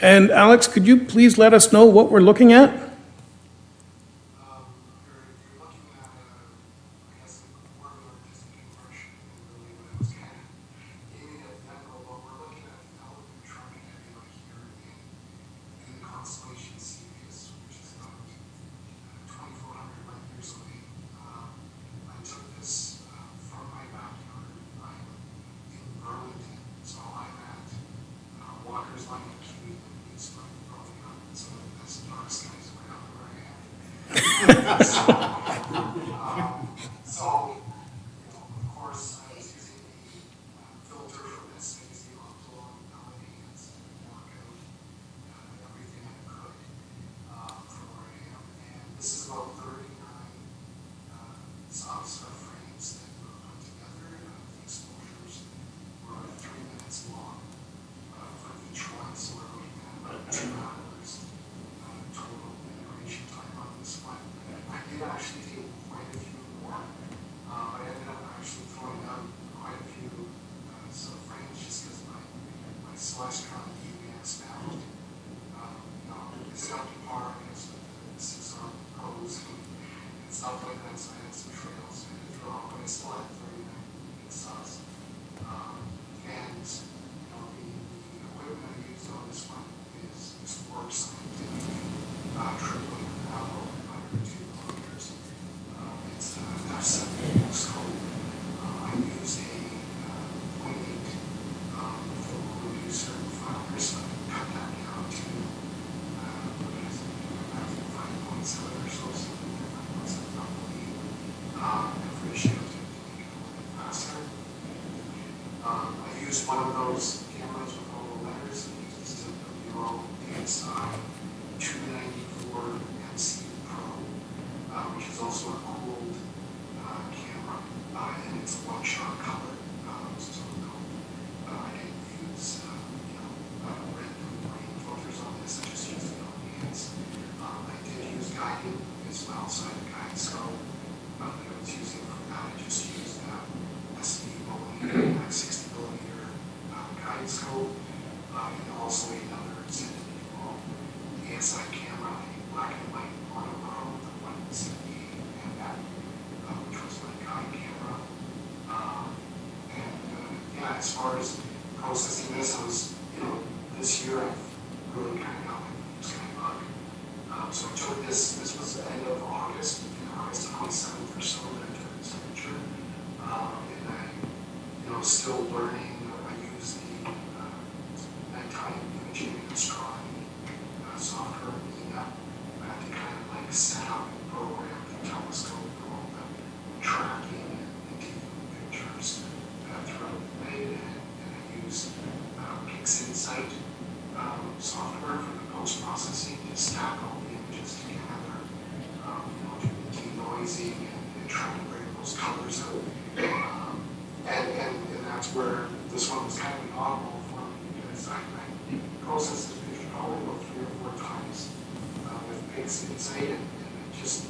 And Alex, could you please let us know what we're looking at? You're looking at, I guess, more of an artistic impression than really what I was kind of aiming at that, although we're looking at the element trunk nebula here in the constellation Cepheus, which is about 2,400 light years away. I took this from my backyard. I'm in Burlington, so I'm at Walker's Line of Kew, and it's like probably not some of the best dark skies around where I am. So, you know, of course, I was using the filter from this. I used the optical elements to block out everything I could from where I am. And this is about 39 soft frames that were put together. The exposures were 3 minutes long for each one, so we're looking at about 2 hours total integration time on this one. I did actually take quite a few more. I ended up actually throwing out quite a few subframes just because my Celestron EVX bound, is up to par, I guess, with the 6R Pros and stuff like that. So I had some trails I had to throw out, but I still had 39 subs. And the equipment I used on this one is Work Scientific tripling allo 102 millimeters. It's F7 scope. I used a 0.8 film reducer filer, so I cut that down to 5.7 or so, something like 5.7 probably. For the show to make it a little bit faster. I used one of those cameras with all the letters. I used this WO DSI 294 MC Pro, which is also a cooled camera, and it's a one-shot color. So no, I didn't use red and green filters on this. I just used the LEDs. I did use guiding as well, so I had a guide scope that I was using for that. I just used SD millimeter, 60 millimeter guide scope, and also another extended ASI camera, a black and white monochrome, the 178 and that, which was my guide camera. Yeah, as far as processing this, I was, this year I've really kind of got my fingers kind of bug. So I took this was the end of August, August 27th or so that I took this picture. And I, still learning. I use the nighttime imaging and astronomy software in that. I had to kind of like set up and program the telescope for all the tracking and taking pictures throughout the night. And I use PixInsight software for the post-processing to stack all the images together, do the denoising and trying to bring those colors out. And that's where this one was kind of an oddball for me because I processed this picture probably about 3 or 4 times with PixInsight, and it just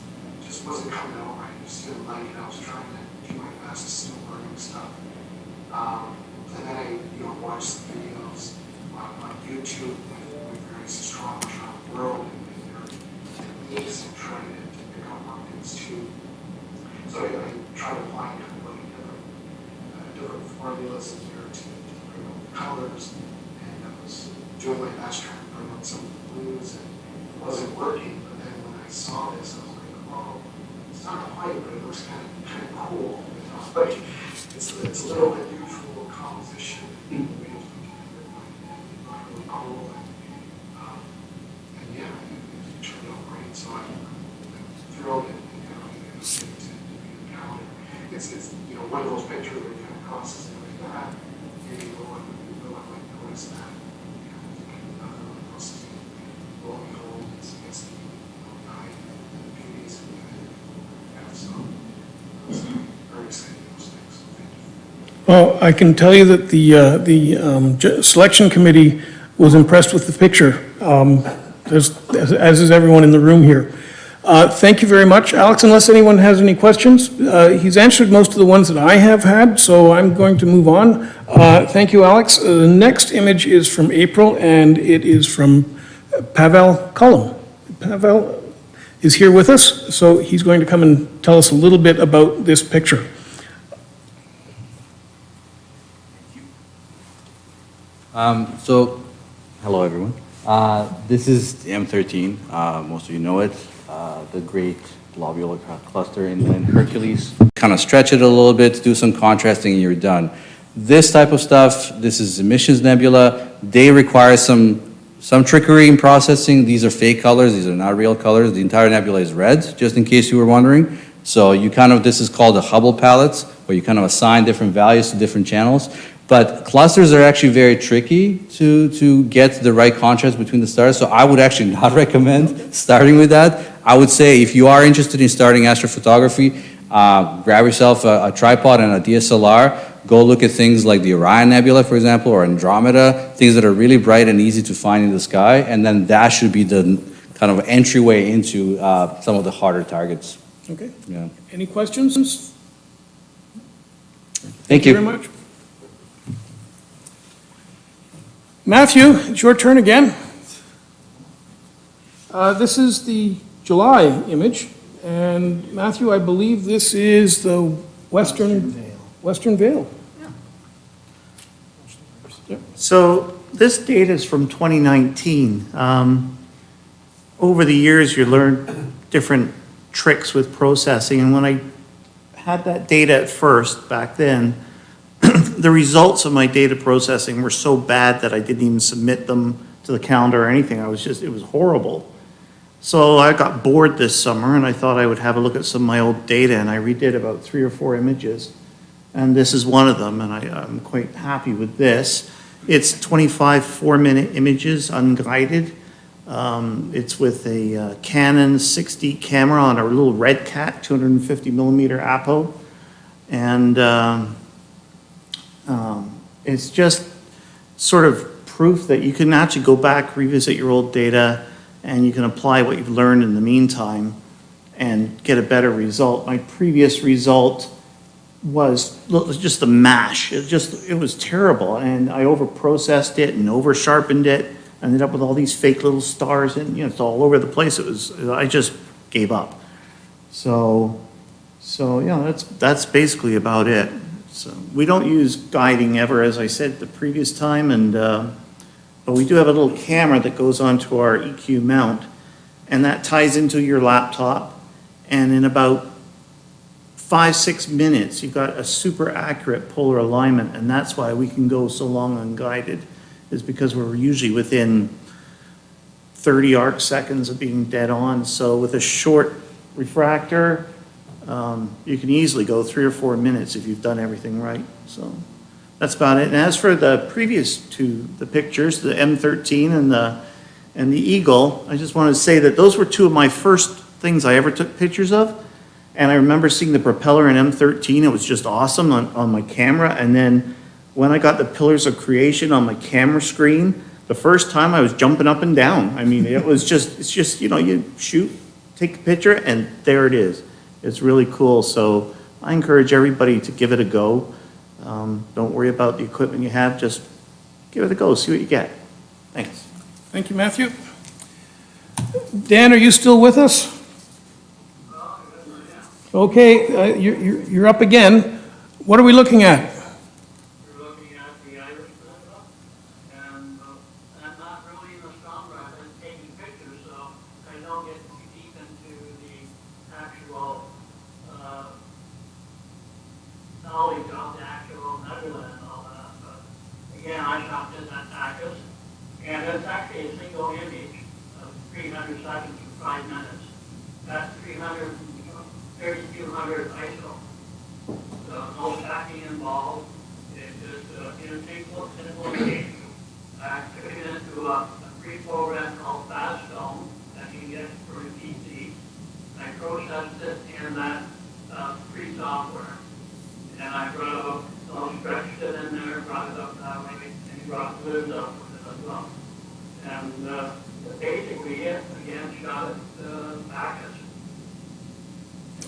wasn't coming out right. I just didn't like it. I was trying to do my best, still learning stuff. And then I, watched the videos on YouTube with various astronomers around the world and their techniques and trying to pick up on things too. So I tried applying kind of like different formulas in here to bring out the colors, and I was doing my best trying to bring out some of the blues, and it wasn't working. But then when I saw this, I was like, oh, it's not quite, but it looks kind of cool. Like it's a little unusual composition. The way it's put together, but it looked really cool, and yeah, it turned out great. So I'm thrilled and get to be the calendar. It's one of those pictures where you kind of process it like that. Maybe no one might notice that. Processing. Lo and behold, it's the guide and the beauties and the so it's very exciting those things. So thank you. Well, I can tell you that the selection committee was impressed with the picture, as is everyone in the room here. Thank you very much, Alex. Unless anyone has any questions, he's answered most of the ones that I have had, so I'm going to move on. Thank you, Alex. The next image is from April, and it is from Pavel Cullum. Pavel is here with us, so he's going to come and tell us a little bit about this picture. Hello everyone. This is the M13. Most of you know it. The Great Globular Cluster inland Hercules. Kind of stretch it a little bit, do some contrasting, and you're done. This type of stuff, this is emissions nebula. They require some trickery in processing. These are fake colors. These are not real colors. The entire nebula is red, just in case you were wondering. So this is called the Hubble palettes, where you kind of assign different values to different channels. But clusters are actually very tricky to get the right contrast between the stars, so I would actually not recommend starting with that. I would say if you are interested in starting astrophotography, grab yourself a tripod and a DSLR, go look at things like the Orion Nebula, for example, or Andromeda, things that are really bright and easy to find in the sky, and then that should be the kind of entryway into some of the harder targets. Okay. Yeah. Any questions? Thank you very much. Matthew, it's your turn again. This is the July image, and Matthew, I believe this is the Western Vale. Yeah. So this data is from 2019. Over the years, you learn different tricks with processing, and when I had that data at first, back then, the results of my data processing were so bad that I didn't even submit them to the calendar or anything. It was horrible. So I got bored this summer and I thought I would have a look at some of my old data, and I redid about 3 or 4 images. And this is one of them, and I'm quite happy with this. It's 25 4-minute images, unguided. It's with a Canon 6D camera on a little Red Cat 250 millimeter apo. And it's just sort of proof that you can actually go back, revisit your old data, and you can apply what you've learned in the meantime and get a better result. My previous result was just a mash. It was terrible, and I over-processed it and over-sharpened it. I ended up with all these fake little stars, and it's all over the place. I just gave up. So yeah, that's basically about it. So we don't use guiding ever, as I said the previous time, and but we do have a little camera that goes onto our EQ mount, and that ties into your laptop, and in about 5-6 minutes, you've got a super accurate polar alignment, and that's why we can go so long unguided, is because we're usually within 30 arc seconds of being dead on. So with a short refractor, you can easily go 3 or 4 minutes if you've done everything right. So that's about it. And as for the previous two, the pictures, the M13 and the Eagle, I just wanted to say that those were two of my first things I ever took pictures of. And I remember seeing the propeller in M13. It was just awesome on my camera. And then when I got the Pillars of Creation on my camera screen, the first time I was jumping up and down. I mean, it's just, you shoot, take a picture, and there it is. It's really cool. So I encourage everybody to give it a go. Don't worry about the equipment you have. Just give it a go. See what you get. Thanks. Thank you, Matthew. Dan, are you still with us? Okay, you're up again. What are we looking at? We're looking at the Irish Peninsula, and I'm not really in a strong run at taking pictures, so I don't get too deep into the actual knowledge of the actual nebula and all that. But again, I shot this at Bacchus, and it's actually a single image of 300 seconds for 5 minutes. That's 3,200 ISO. So no stacking involved. It's just in a simple implementation. I took it into a free program called Faststone that you can get for a PC. I processed it in that free software. And I stretched it in there, brought it up that way, and brought the lids up with it as well. And basically it, again, shot at Bacchus.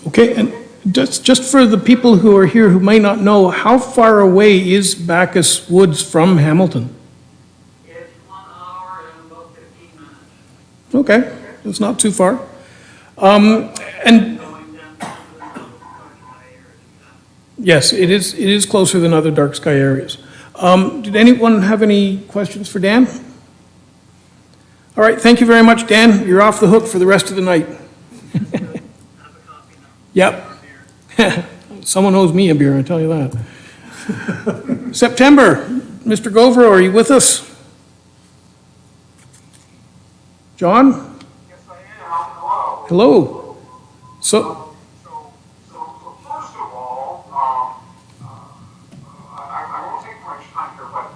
Okay, and just for the people who are here who may not know, how far away is Bacchus Woods from Hamilton? It's 1 hour and about 15 minutes. Okay, it's not too far. And Going down to the area. yes, it is closer than other dark sky areas. Did anyone have any questions for Dan? All right, thank you very much, Dan. You're off the hook for the rest of the night. Yep. Someone owes me a beer, I tell you that. September, Mr. Gover, are you with us? John? Yes, I am. Hello. Hello. So, So first of all, I won't take much time here, but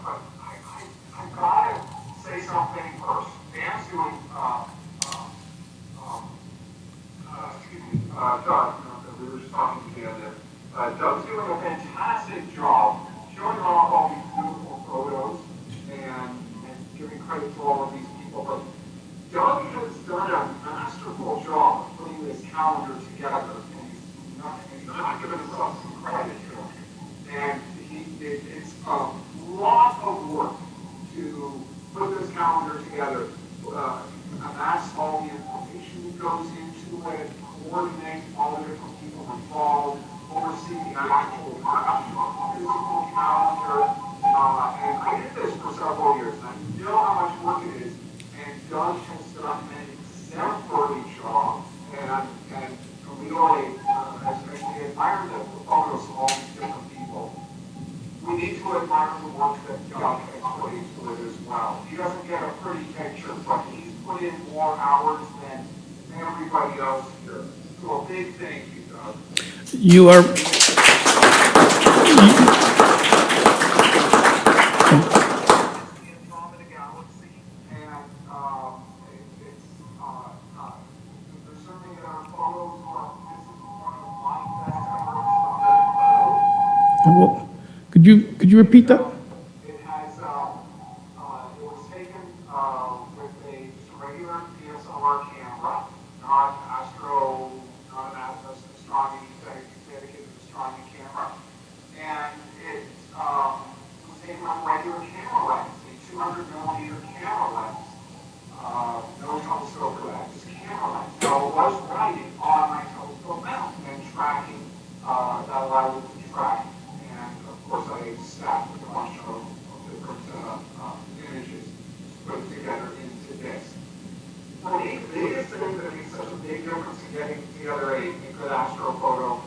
I gotta say something first. Dan's doing, Doug, we were just talking together. Doug's doing a fantastic job showing off all these beautiful photos and giving credit to all of these people. But Doug has done a masterful job of putting this calendar together, and he's not giving himself some credit for it. And it's a lot of work to put this calendar together, amass all the information that goes into it, coordinate all the different people involved, oversee the actual production of the physical calendar. And I did this for several years, and I know how much work it is. And Doug has done an exemplary job, and really, as we admire the photos of all these different people, we need to admire the work that Doug has put into it as well. He doesn't get a pretty picture, but he's put in more hours than everybody else here. So a big thank you, Doug. you are, could you repeat that? It has, it was taken, with just a regular DSLR camera, not not an astronomy, dedicated astronomy camera. And it, was taken with a regular camera lens, a 200 millimeter camera lens. No telescope for that, just camera lens. So it was writing on my telescope mount and tracking, that allowed it to track. And of course, I stacked with a bunch of different images put together into this. For me, the biggest thing that makes such a big difference in getting together a good astrophoto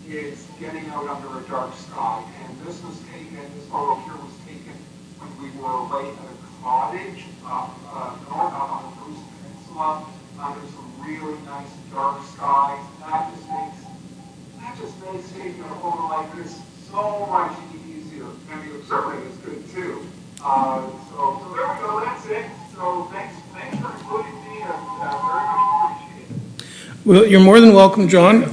is getting out under a dark sky. And this photo here was taken when we were away at a cottage north on the Bruce Peninsula under some really nice dark skies. That just makes taking a photo like this so much easier. And the observing is good too. So there we go, that's it. So thanks for including me, and very much appreciated. Well, you're more than welcome, John.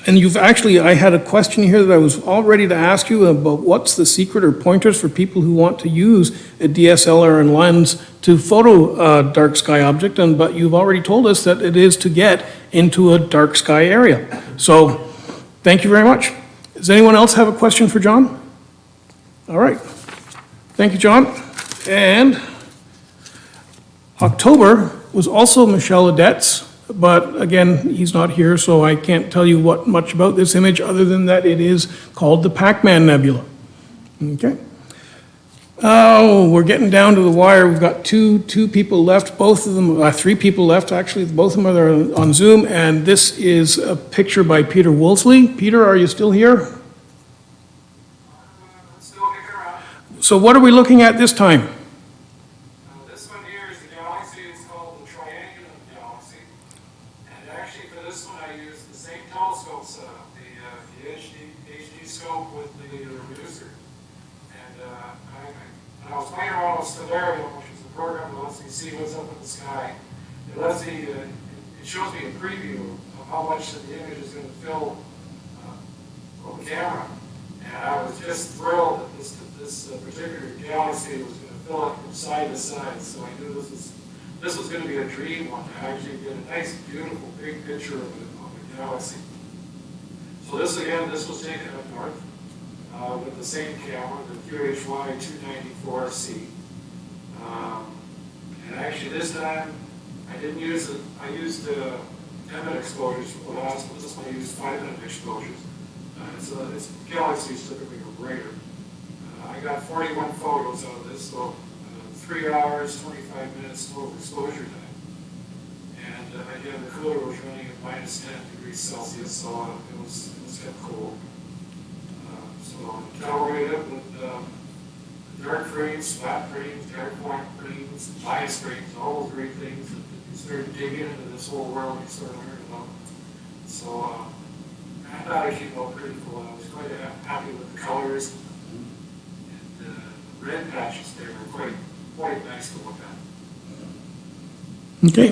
And I had a question here that I was all ready to ask you about what's the secret or pointers for people who want to use a DSLR and lens to photo a dark sky object, but you've already told us that it is to get into a dark sky area. So, thank you very much. Does anyone else have a question for John? All right. Thank you, John. And October was also Michel Adet's, but again, he's not here, so I can't tell you much about this image other than that it is called the Pac-Man Nebula. Okay. Oh, we're getting down to the wire. We've got two people left, both of them, 3 people left actually, both of them are on Zoom, and this is a picture by Peter Woolsey. Peter, are you still here? Still kicking around. So what are we looking at this time? This one here is the galaxy. It's called the Triangular Galaxy. And actually, for this one, I used the same telescope setup, the HD scope with the reducer. And I was playing around with Stellarium, which is a program that lets me see what's up in the sky. It lets me, it shows me a preview of how much of the image is going to fill the camera. And I was just thrilled that this particular galaxy was going to fill it from side to side. So I knew this was going to be a dream one. I actually did a nice, beautiful, big picture of the galaxy. So this again, this was taken up north with the same camera, the QHY 294C. And actually this time, I didn't use it, I used 10-minute exposures for the last one. This one I used 5-minute exposures. It's galaxies typically are greater. I got 41 photos out of this, so 3 hours, 25 minutes total exposure time. And again, the cooler was running at minus 10 degrees Celsius, so it was kept cool. So calibrated it with dark frames, flat frames, dark point frames, bias frames, all those great things that you started digging into this whole world you sort of learned about. So I thought it came out pretty cool. I was quite happy with the colors. And the red patches there were quite nice to look at. Okay,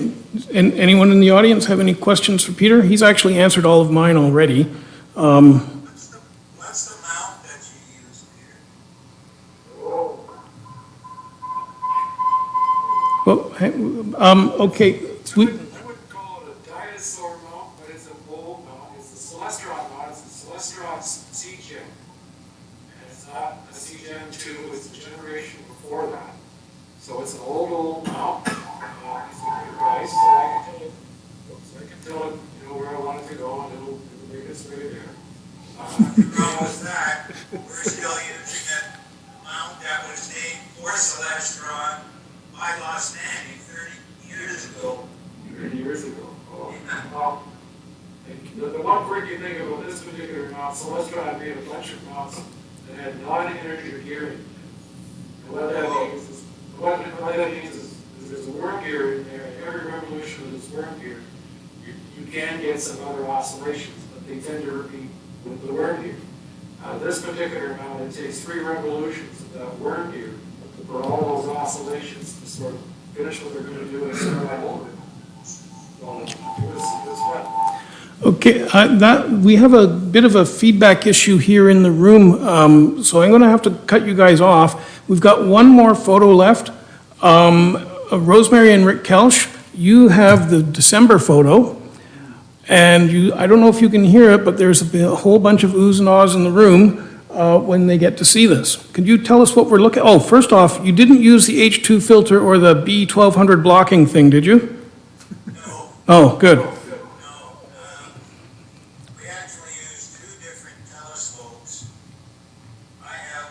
and anyone in the audience have any questions for Peter? He's actually answered all of mine already. What's the mount that you use, Peter? Well, okay. I wouldn't call it a dinosaur mount, but it's a bold mount. It's the Celestron mount. It's the Celestron C-Gen. And it's not a C-Gen 2, it's the generation before that. So it's an old mount. It's a good price, so I can tell it, where I want it to go, and it'll make its way there. The problem with that, we're still using a mount that was named for Celestron by Los Angeles 30 years ago. 30 years ago. Oh, well, the one quirky thing about this particular mount, Celestron made a bunch of mounts that had non-integer gearing. And what that means is there's a worm gear in there, and every revolution of this worm gear, you can get some other oscillations, but they tend to repeat with the worm gear. This particular mount, it takes 3 revolutions of that worm gear for all those oscillations to sort of finish what they're going to do and start all over. So it was fun. Okay, we have a bit of a feedback issue here in the room, so I'm going to have to cut you guys off. We've got one more photo left. Rosemary and Rick Kelsch, you have the December photo, and I don't know if you can hear it, but there's a whole bunch of oohs and ahs in the room when they get to see this. Could you tell us what we're looking at? Oh, first off, you didn't use the H2 filter or the B1200 blocking thing, did you? No. Oh, good. No. We actually use 2 different telescopes. I have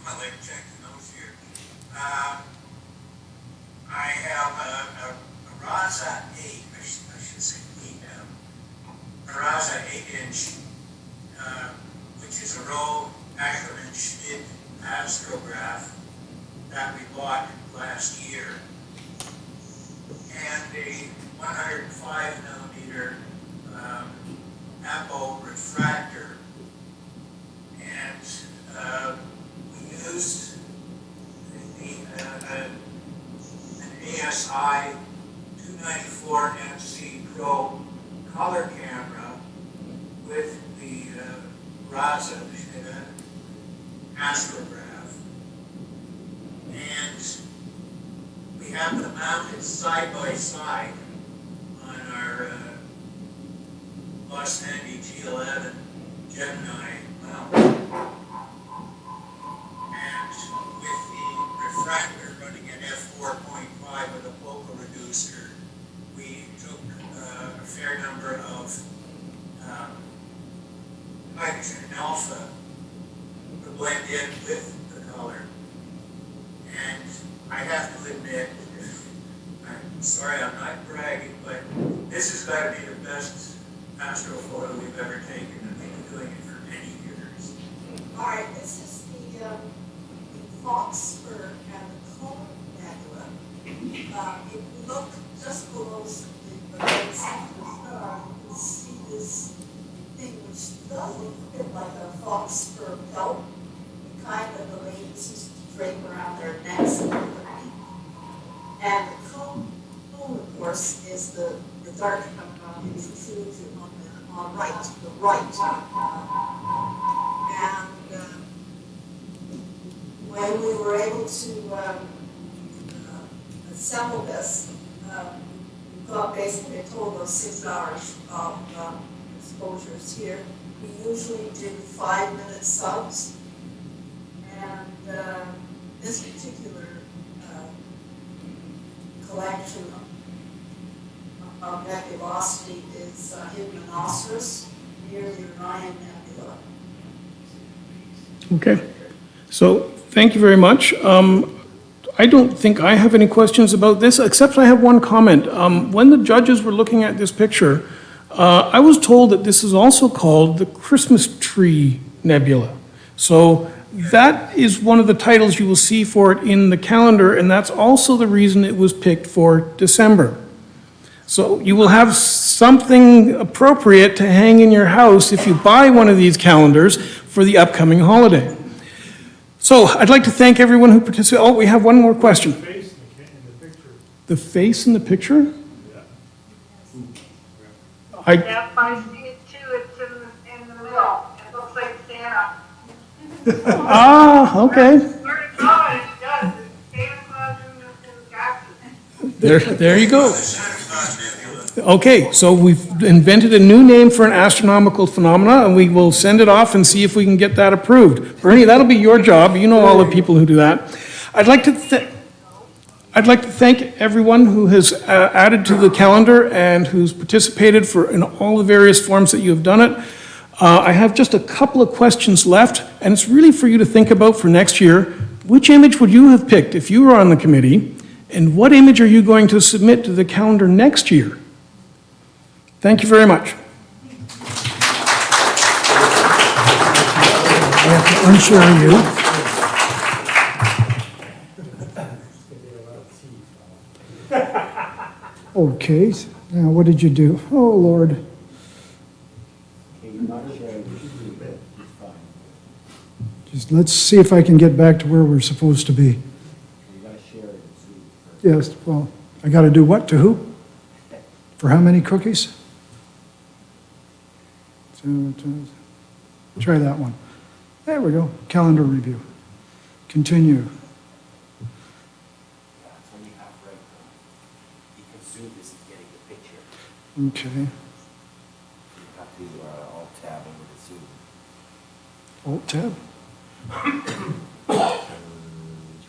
I like to check the notes here. I have a Raza 8, I should say 8 now. A Raza 8-inch, which is a Rowe Ackerman Schmidt astrograph that we bought last year. And a 105 millimeter Apo refractor. And we used an ASI 294 MC Pro color camera with the Raza astrograph. And we have them mounted side by side on our Los Angeles G11 Gemini mount. And with the refractor running at f4.5 with a focal reducer, we took a fair number of hydrogen alpha to blend in with the color. And I have to admit, I'm sorry I'm not bragging, but this has got to be the best astrophoto we've ever taken, and we've been doing it for many years. All right, this is the Fox spur and the Cone nebula. If you look just below the red star, you can see this thing which does look a bit like a fox spur pelt. The kind that the ladies used to drape around their necks and their feet. And the cone, of course, is the dark intrusion on right, the right. And when we were able to assembled this, got basically a total of 6 hours of exposures here. We usually do 5-minute subs, and this particular collection of nebulosity is in Monoceros near the Orion Nebula. Okay, so thank you very much. I don't think I have any questions about this, except I have one comment. When the judges were looking at this picture, I was told that this is also called the Christmas Tree Nebula. So that is one of the titles you will see for it in the calendar, and that's also the reason it was picked for December. So you will have something appropriate to hang in your house if you buy one of these calendars for the upcoming holiday. So I'd like to thank everyone who participated. Oh, we have one more question. The face in the picture? Yep, I see it too, it's in the middle, it looks like Santa. Okay. Where to God, it does, it's Santa Claus in the cactus. There you go. Okay, so we've invented a new name for an astronomical phenomena, and we will send it off and see if we can get that approved. Bernie, that'll be your job. You know all the people who do that. I'd like to thank everyone who has added to the calendar and who's participated in all the various forms that you have done it. I have just a couple of questions left, and it's really for you to think about for next year. Which image would you have picked if you were on the committee, and what image are you going to submit to the calendar next year? Thank you very much. I have to unshare you. Okay, now what did you do? Oh, Lord. Okay, you're not sharing your screen, it's fine. Just let's see if I can get back to where we're supposed to be. You gotta share it in Zoom first. Yes, well, I got to do what to who? For how many cookies? Try that one. There we go. Calendar review. Continue. That's when you have right because Zoom isn't getting the picture. Okay. You have to Alt-Tab over to Zoom. Alt-Tab. Which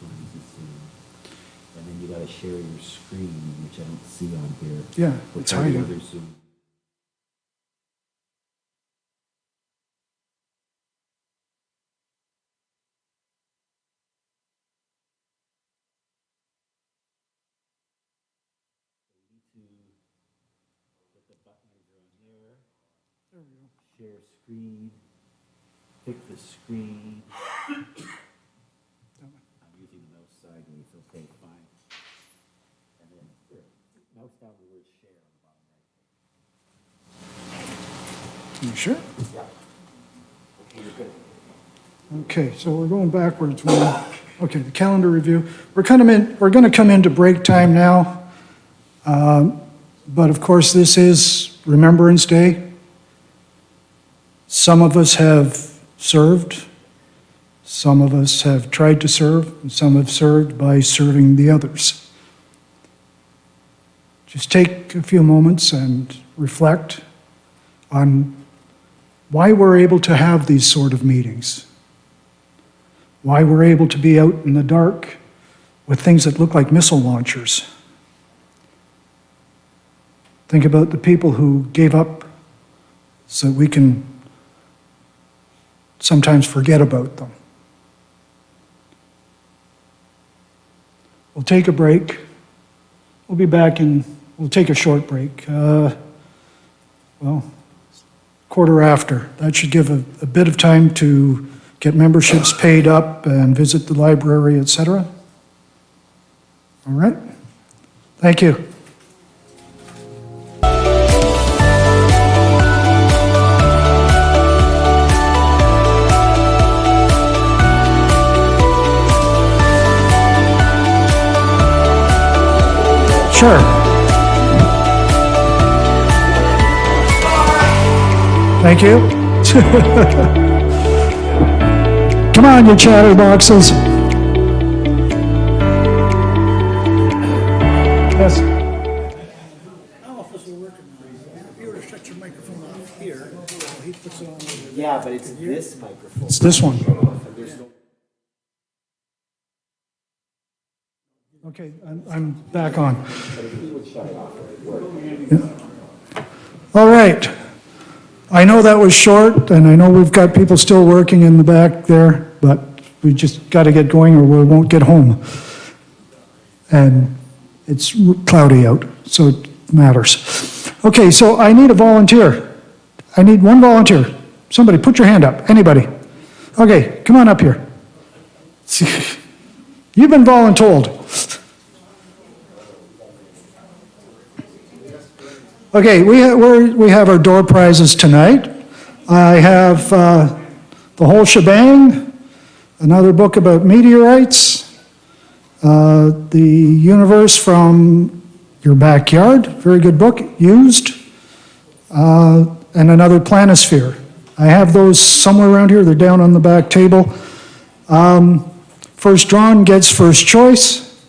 one is it Zoom? And then you gotta share your screen, which I don't see on here. Yeah, With it's all the hiding. other Zoom. Put the buttons on there. Share screen. Pick the screen. I'm using the mouse sideways, okay, fine. And then here, mouse down the word share on the bottom right. You sure? Yeah. Okay, you're good. Okay, so we're going backwards. Okay, the calendar review. We're going to come into break time now. But of course, this is Remembrance Day. Some of us have served, some of us have tried to serve, and some have served by serving the others. Just take a few moments and reflect on why we're able to have these sort of meetings, why we're able to be out in the dark with things that look like missile launchers. Think about the people who gave up so we can sometimes forget about them. We'll take a break. We'll be back we'll take a short break. Quarter after. That should give a bit of time to get memberships paid up and visit the library, etc. All right? Thank you. Sure. Thank you. Come on, you chatterboxes. Yes. I don't know if this will work or not. If you were to shut your microphone off here, he puts it on over there. Yeah, but it's this microphone. It's this one. There's no- Okay, I'm back on. But if he would shut it off, it would work. All right. I know that was short, and I know we've got people still working in the back there, but we just got to get going or we won't get home. And it's cloudy out, so it matters. Okay, so I need a volunteer. I need one volunteer. Somebody, put your hand up. Anybody? Okay, come on up here. You've been voluntold. Okay, we have our door prizes tonight. I have the whole shebang, another book about meteorites, the universe from your backyard, very good book, used, and another planisphere. I have those somewhere around here. They're down on the back table. First drawn gets first choice,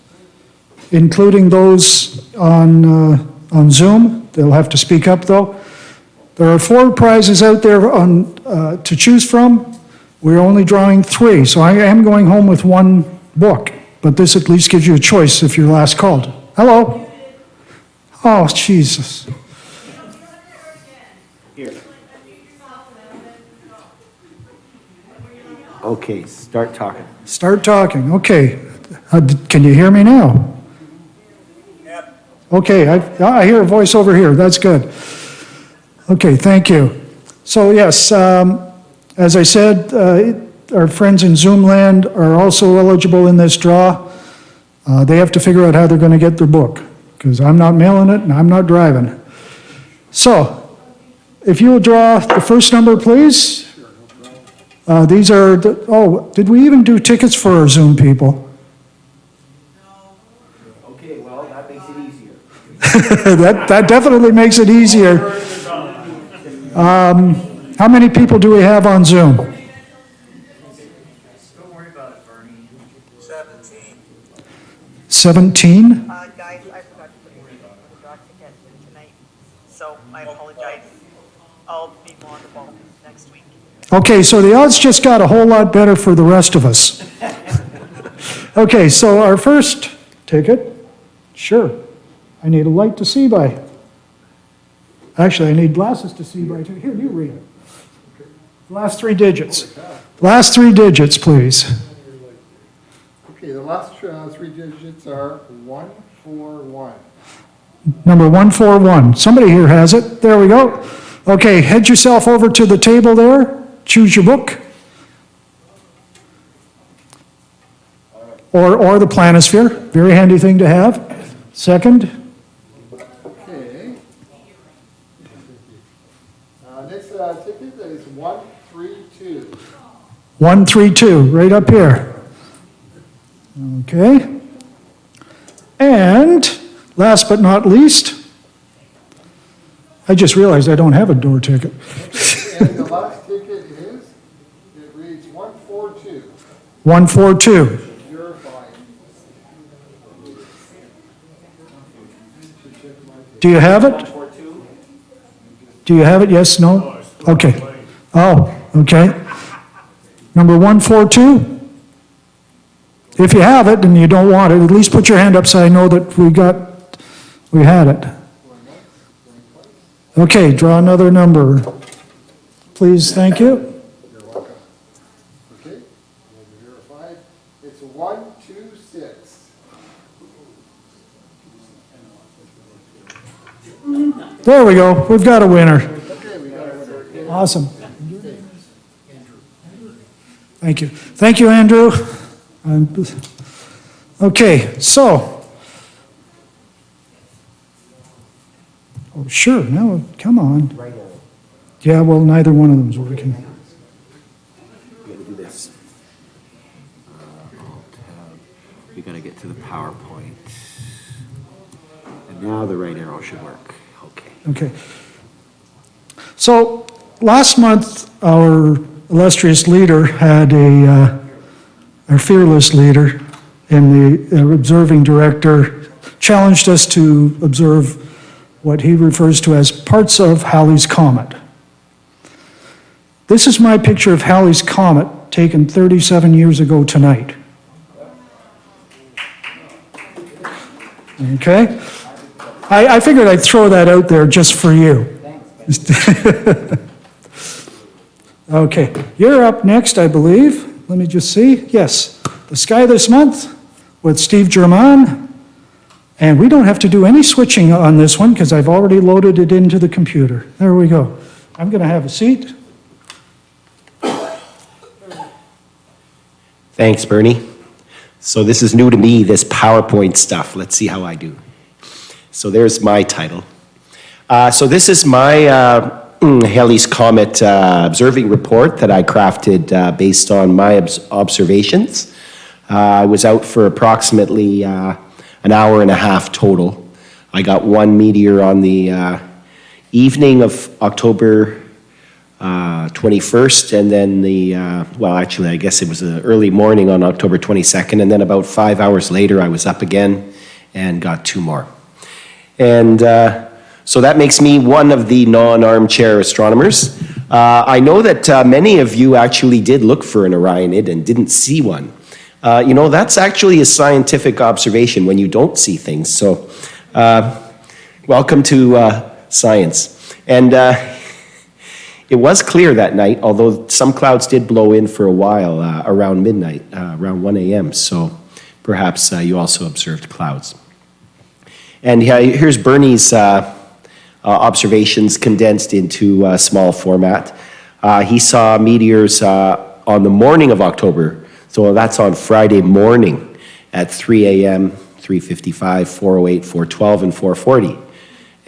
including those on Zoom. They'll have to speak up, though. There are 4 prizes out there to choose from. We're only drawing 3, so I am going home with 1 book, but this at least gives you a choice if you're last called. Hello? Oh, Jesus. Here. Okay, start talking. Start talking, okay. Can you hear me now? Okay, I hear a voice over here, that's good. Okay, thank you. So yes, as I said, our friends in Zoom land are also eligible in this draw. They have to figure out how they're going to get their book, because I'm not mailing it and I'm not driving. So, if you will draw the first number, please. These are, did we even do tickets for our Zoom people? Okay, well, that makes it easier. That definitely makes it easier. How many people do we have on Zoom? Don't worry about it, Bernie. 17. 17? Guys, I forgot to put your name on the draw ticket tonight, so I apologize. I'll be more on the ball next week. Okay, so the odds just got a whole lot better for the rest of us. Okay, so our first ticket, sure, I need a light to see by. Actually, I need glasses to see by too. Here, you read it. Last 3 digits. Last 3 digits, please. Okay, the last 3 digits are 141. Number 141. Somebody here has it. There we go. Okay, head yourself over to the table there. Choose your book. Or the planisphere. Very handy thing to have. Second. Okay. Next ticket is 132. 132, right up here. Okay. And last but not least, I just realized I don't have a door ticket. And the last ticket is, it reads 142. 142. Verifying. Do you have it? Do you have it? Yes, no? Okay. Oh, okay. Number 142? If you have it and you don't want it, at least put your hand up so I know that we had it. Okay, draw another number. Please, thank you. You're welcome. Okay, verified. It's 126. There we go. We've got a winner. Okay, we got a winner. Awesome. Thank you. Thank you, Andrew. Okay, so. Oh, sure, now, come on. Right now, Yeah, well, neither one of them's working. you gotta do this. We gotta get to the PowerPoint. And now the right arrow should work. Okay. Okay. So, last month, our illustrious leader had our fearless leader in the observing director, challenged us to observe what he refers to as parts of Halley's Comet. This is my picture of Halley's Comet taken 37 years ago tonight. Okay? I figured I'd throw that out there just for you. Okay, you're up next, I believe. Let me just see. Yes, The Sky This Month with Steve Germann. And we don't have to do any switching on this one because I've already loaded it into the computer. There we go. I'm going to have a seat. Thanks, Bernie. So this is new to me, this PowerPoint stuff. Let's see how I do. So there's my title. So this is my Halley's Comet observing report that I crafted based on my observations. I was out for approximately an hour and a half total. I got one meteor on the evening of October 21st, and then well, actually, I guess it was the early morning on October 22nd, and then about 5 hours later, I was up again and got two more. And so that makes me one of the non-armchair astronomers. I know that many of you actually did look for an Orionid and didn't see one. You know, that's actually a scientific observation when you don't see things. So welcome to science. And it was clear that night, although some clouds did blow in for a while around midnight, around 1 a.m. So perhaps you also observed clouds. And here's Bernie's observations condensed into small format. He saw meteors on the morning of October. So that's on Friday morning at 3 a.m., 3:55, 4:08, 4:12, and 4:40.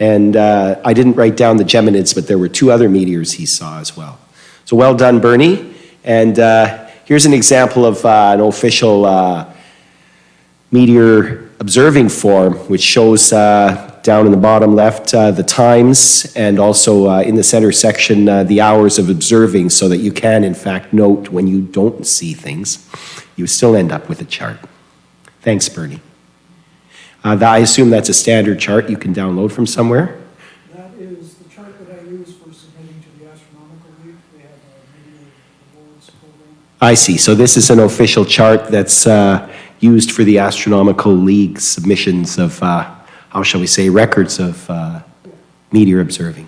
And I didn't write down the Geminids, but there were two other meteors he saw as well. So well done, Bernie. And here's an example of an official meteor observing form, which shows down in the bottom left the times, and also in the center section the hours of observing, so that you can in fact note when you don't see things. You still end up with a chart. Thanks, Bernie. I assume that's a standard chart you can download from somewhere? That is the chart that I use for submitting to the Astronomical League. They have a meteor awards program. I see. So this is an official chart that's used for the Astronomical League submissions of, how shall we say, records of meteor observing.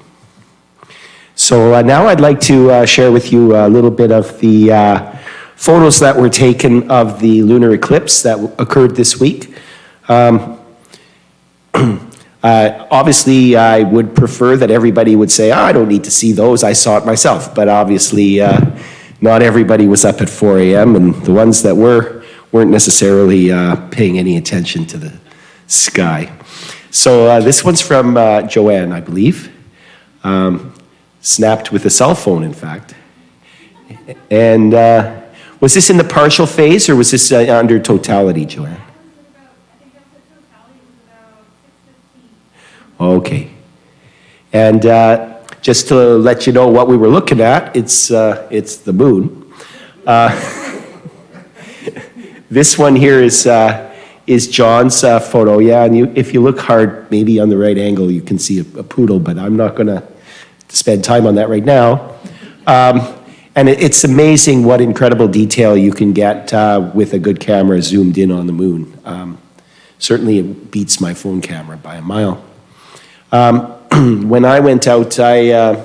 So now I'd like to share with you a little bit of the photos that were taken of the lunar eclipse that occurred this week. Obviously, I would prefer that everybody would say, I don't need to see those, I saw it myself. But obviously, not everybody was up at 4 a.m., and the ones that weren't necessarily paying any attention to the sky. So this one's from Joanne, I believe. Snapped with a cell phone, in fact. And was this in the partial phase, or was this under totality, Joanne? Okay. And just to let you know what we were looking at, it's the moon. This one here is John's photo. Yeah, and if you look hard, maybe on the right angle, you can see a poodle, but I'm not going to spend time on that right now. And it's amazing what incredible detail you can get with a good camera zoomed in on the moon. Certainly it beats my phone camera by a mile. When I went out, I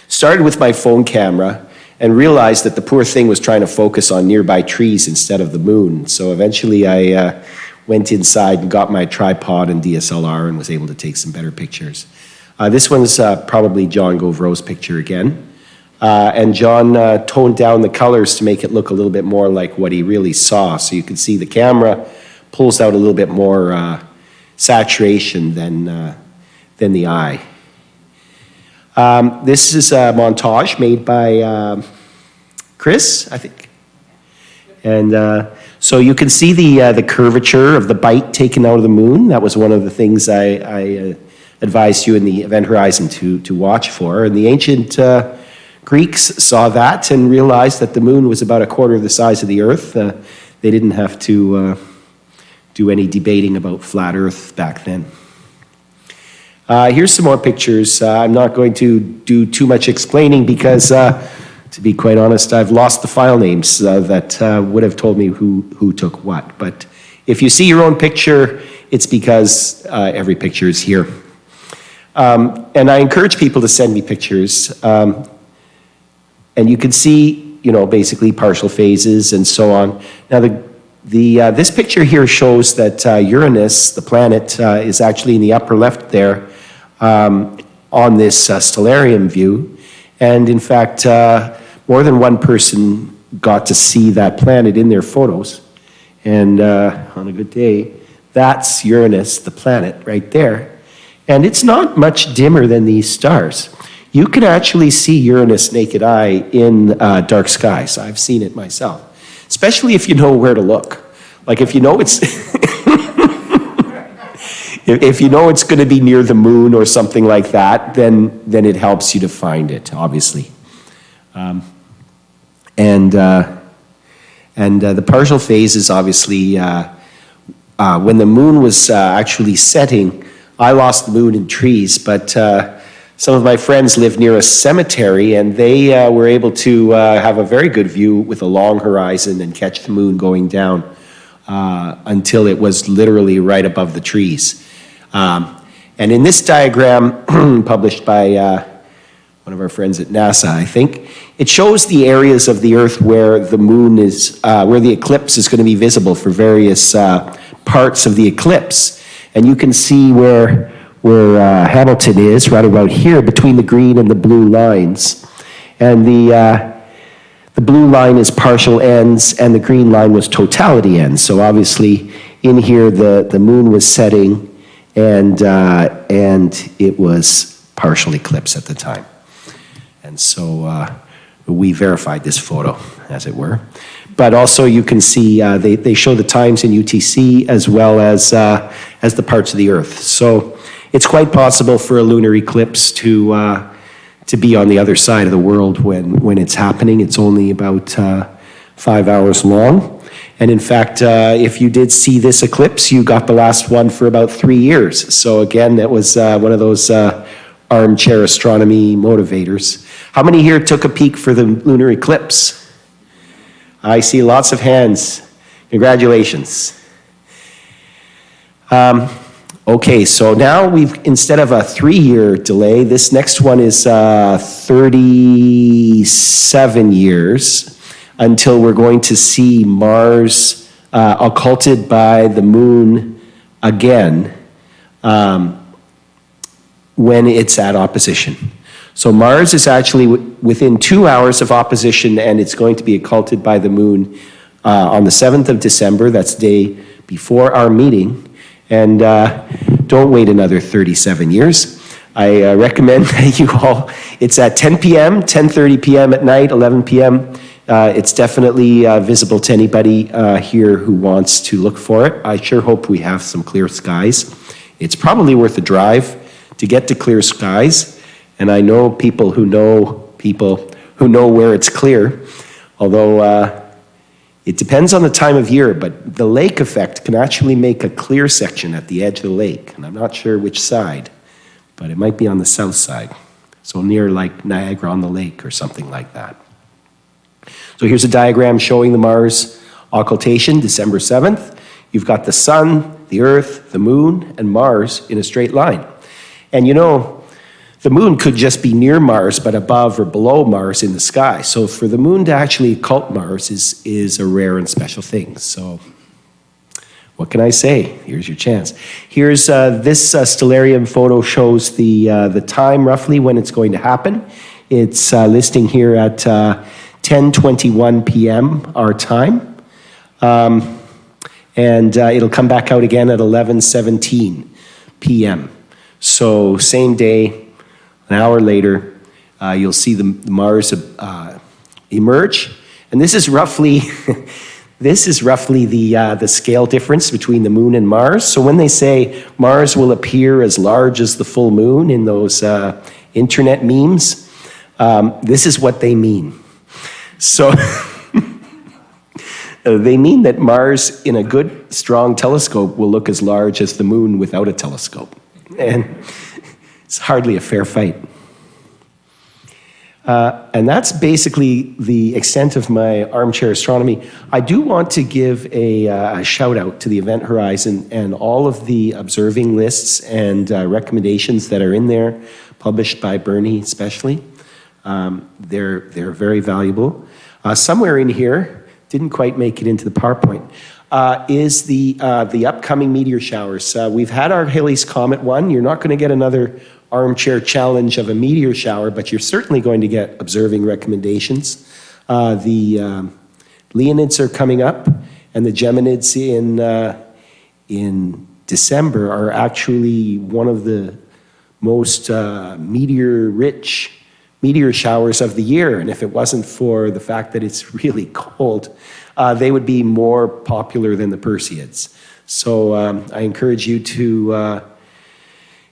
started with my phone camera and realized that the poor thing was trying to focus on nearby trees instead of the moon. So eventually I went inside and got my tripod and DSLR and was able to take some better pictures. This one's probably John Govreau's picture again. And John toned down the colors to make it look a little bit more like what he really saw. So you can see the camera pulls out a little bit more saturation than the eye. This is a montage made by Chris, I think. And so you can see the curvature of the bite taken out of the moon. That was one of the things I advised you in the Event Horizon to watch for. And the ancient Greeks saw that and realized that the moon was about a quarter of the size of the Earth. They didn't have to do any debating about flat Earth back then. Here's some more pictures. I'm not going to do too much explaining because, to be quite honest, I've lost the file names that would have told me who took what. But if you see your own picture, it's because every picture is here. And I encourage people to send me pictures. And you can see, basically partial phases and so on. Now, this picture here shows that Uranus, the planet, is actually in the upper left there on this stellarium view. And in fact, more than one person got to see that planet in their photos. And on a good day, that's Uranus, the planet, right there. And it's not much dimmer than these stars. You can actually see Uranus naked eye in dark skies. I've seen it myself, especially if you know where to look. Like if you know it's if you know it's going to be near the moon or something like that, then it helps you to find it, obviously. And the partial phase is obviously when the moon was actually setting. I lost the moon in trees, but some of my friends live near a cemetery, and they were able to have a very good view with a long horizon and catch the moon going down until it was literally right above the trees. And in this diagram, published by one of our friends at NASA, I think, it shows the areas of the Earth where the moon is, where the eclipse is going to be visible for various parts of the eclipse. And you can see where Hamilton is, right about here, between the green and the blue lines. And the blue line is partial ends, and the green line was totality ends. So obviously, in here, the moon was setting, and it was partial eclipse at the time. And so we verified this photo, as it were. But also you can see they show the times in UTC as well as the parts of the Earth. So it's quite possible for a lunar eclipse to be on the other side of the world when it's happening. It's only about 5 hours long. And in fact, if you did see this eclipse, you got the last one for about 3 years. So again, that was one of those armchair astronomy motivators. How many here took a peek for the lunar eclipse? I see lots of hands. Congratulations. Okay, so now instead of a 3-year delay, this next one is 37 years until we're going to see Mars occulted by the moon again when it's at opposition. So Mars is actually within 2 hours of opposition, and it's going to be occulted by the moon on the 7th of December. That's the day before our meeting. And don't wait another 37 years. I recommend that you all, it's at 10 p.m., 10:30 p.m. at night, 11 p.m. It's definitely visible to anybody here who wants to look for it. I sure hope we have some clear skies. It's probably worth a drive to get to clear skies. And I know people who know where it's clear, although it depends on the time of year, but the lake effect can actually make a clear section at the edge of the lake. And I'm not sure which side, but it might be on the south side. So near like Niagara on the Lake or something like that. So here's a diagram showing the Mars occultation, December 7th. You've got the sun, the Earth, the moon, and Mars in a straight line. And you know, the moon could just be near Mars, but above or below Mars in the sky. So for the moon to actually occult Mars is a rare and special thing. So what can I say? Here's your chance. Here's this stellarium photo shows the time roughly when it's going to happen. It's listing here at 10:21 p.m. our time. And it'll come back out again at 11:17 p.m. So same day. An hour later, you'll see the Mars emerge, and this is roughly the scale difference between the moon and Mars. So when they say Mars will appear as large as the full moon in those internet memes, this is what they mean. So They mean that Mars in a good, strong telescope will look as large as the moon without a telescope. And it's hardly a fair fight. And that's basically the extent of my armchair astronomy. I do want to give a shout out to the Event Horizon and all of the observing lists and recommendations that are in there, published by Bernie especially. They're very valuable. Somewhere in here, didn't quite make it into the PowerPoint, is the upcoming meteor showers. We've had our Halley's Comet one. You're not going to get another armchair challenge of a meteor shower, but you're certainly going to get observing recommendations. The Leonids are coming up, and the Geminids in December are actually one of the most meteor-rich meteor showers of the year. And if it wasn't for the fact that it's really cold, they would be more popular than the Perseids. So I encourage you to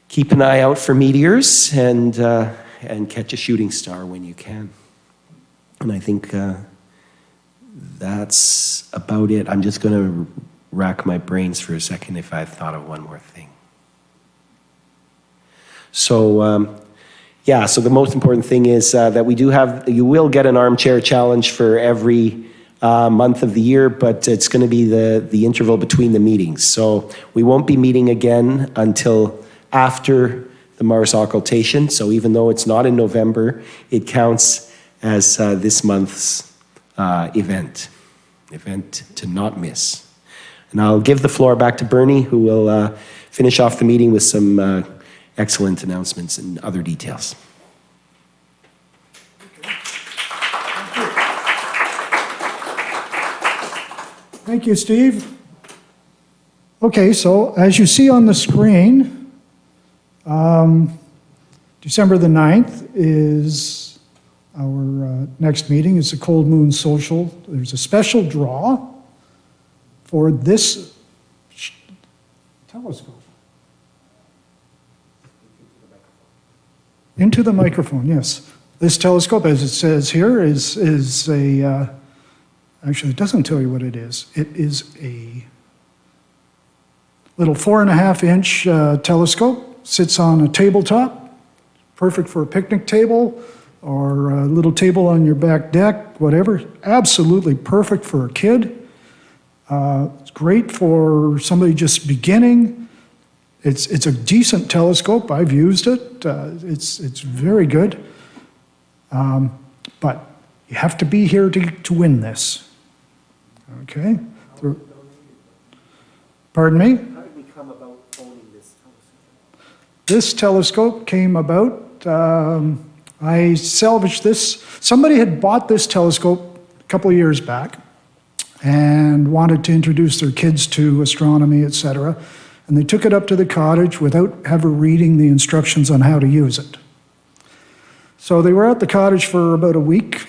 keep an eye out for meteors and catch a shooting star when you can. And I think that's about it. I'm just going to rack my brains for a second if I've thought of one more thing. So, so the most important thing is that you will get an armchair challenge for every month of the year, but it's going to be the interval between the meetings. So we won't be meeting again until after the Mars occultation. So even though it's not in November, it counts as this month's event to not miss. And I'll give the floor back to Bernie, who will finish off the meeting with some excellent announcements and other details. Thank you, Steve. Okay, so as you see on the screen, December the 9th is our next meeting. It's a Cold Moon Social. There's a special draw for this telescope. Into the microphone, yes. This telescope, as it says here, is a, actually it doesn't tell you what it is. It is a little 4.5-inch telescope, sits on a tabletop, perfect for a picnic table or a little table on your back deck, whatever. Absolutely perfect for a kid. It's great for somebody just beginning. It's a decent telescope. I've used it. It's very good. But you have to be here to win this. Okay? Pardon me? How did we come about owning this telescope? This telescope came about, I salvaged this. Somebody had bought this telescope a couple of years back and wanted to introduce their kids to astronomy, etc. And they took it up to the cottage without ever reading the instructions on how to use it. So they were at the cottage for about a week,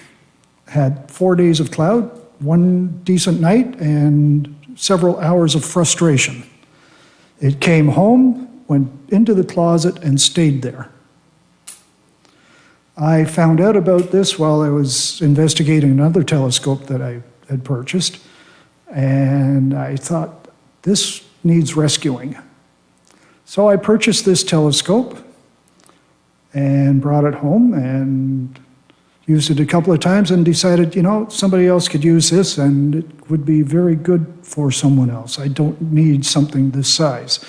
had 4 days of cloud, one decent night, and several hours of frustration. It came home, went into the closet, and stayed there. I found out about this while I was investigating another telescope that I had purchased, and I thought, this needs rescuing. So I purchased this telescope and brought it home and used it a couple of times and decided, somebody else could use this and it would be very good for someone else. I don't need something this size.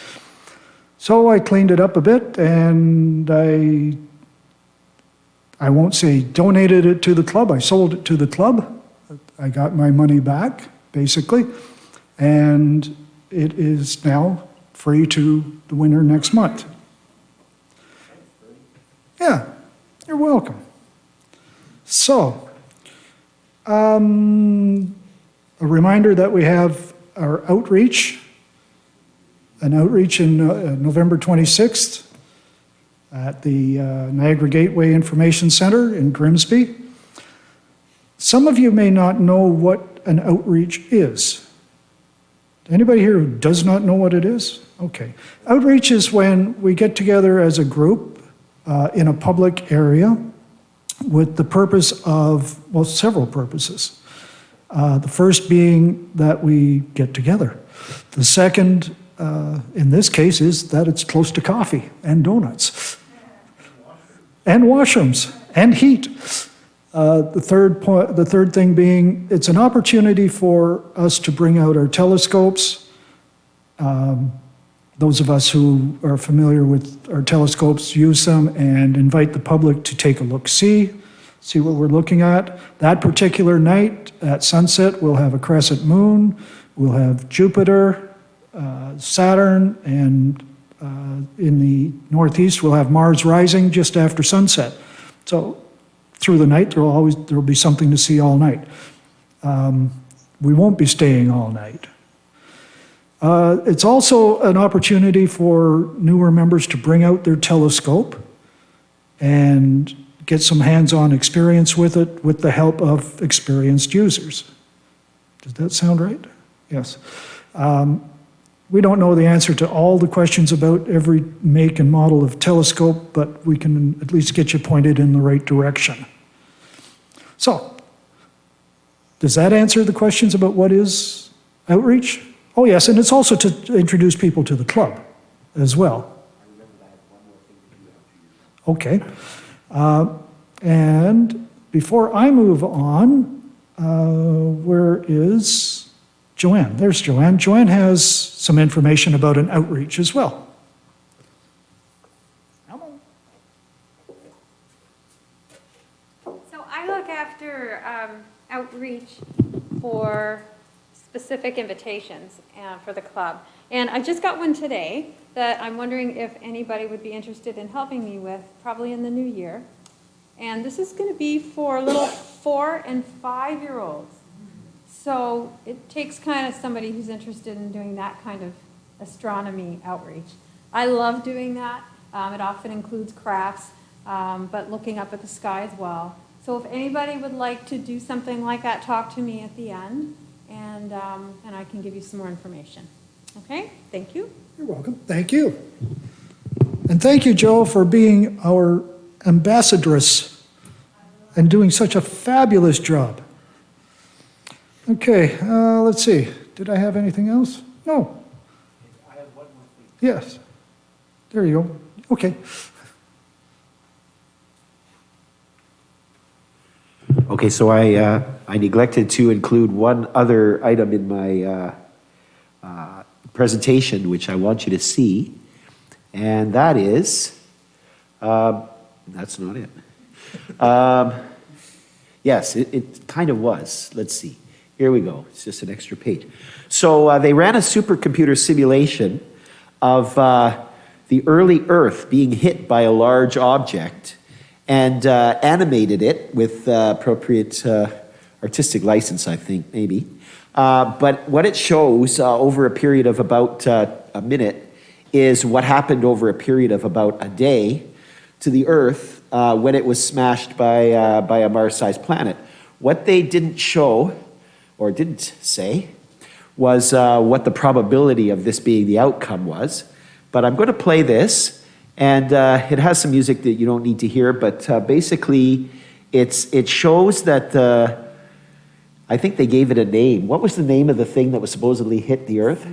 So I cleaned it up a bit and I won't say donated it to the club, I sold it to the club. I got my money back, basically, and it is now free to the winner next month. Yeah, you're welcome. So, a reminder that we have our outreach, an outreach in November 26th at the Niagara Gateway Information Center in Grimsby. Some of you may not know what an outreach is. Anybody here who does not know what it is? Okay. Outreach is when we get together as a group in a public area with the purpose of, well, several purposes. The first being that we get together. The second, in this case, is that it's close to coffee and donuts. And washrooms and heat. The third thing being, it's an opportunity for us to bring out our telescopes. Those of us who are familiar with our telescopes use them, and invite the public to take a look, see what we're looking at. That particular night at sunset, we'll have a crescent moon, we'll have Jupiter, Saturn, and in the northeast, we'll have Mars rising just after sunset. So through the night, there'll be something to see all night. We won't be staying all night. It's also an opportunity for newer members to bring out their telescope and get some hands-on experience with it with the help of experienced users. Does that sound right? Yes. We don't know the answer to all the questions about every make and model of telescope, but we can at least get you pointed in the right direction. So, does that answer the questions about what is outreach? Oh yes, and it's also to introduce people to the club as well. Okay. And before I move on, where is Joanne? There's Joanne. Joanne has some information about an outreach as well. So I look after outreach for specific invitations for the club. And I just got one today that I'm wondering if anybody would be interested in helping me with, probably in the new year. And this is going to be for little 4- and 5-year-olds. So it takes kind of somebody who's interested in doing that kind of astronomy outreach. I love doing that. It often includes crafts, but looking up at the sky as well. So if anybody would like to do something like that, talk to me at the end, and I can give you some more information. Okay, thank you. You're welcome. Thank you. And thank you, Joe, for being our ambassadress and doing such a fabulous job. Okay, let's see. Did I have anything else? No. I have one more thing. Yes. There you go. Okay. Okay, so I neglected to include one other item in my presentation, which I want you to see, and that is, that's not it. Yes, it kind of was. Let's see. Here we go. It's just an extra page. So they ran a supercomputer simulation of the early Earth being hit by a large object, and animated it with appropriate artistic license, I think, maybe. But what it shows over a period of about a minute is what happened over a period of about a day to the Earth when it was smashed by a Mars-sized planet. What they didn't show, or didn't say, was what the probability of this being the outcome was. But I'm going to play this, and it has some music that you don't need to hear, but basically it shows that I think they gave it a name. What was the name of the thing that was supposedly hit the Earth?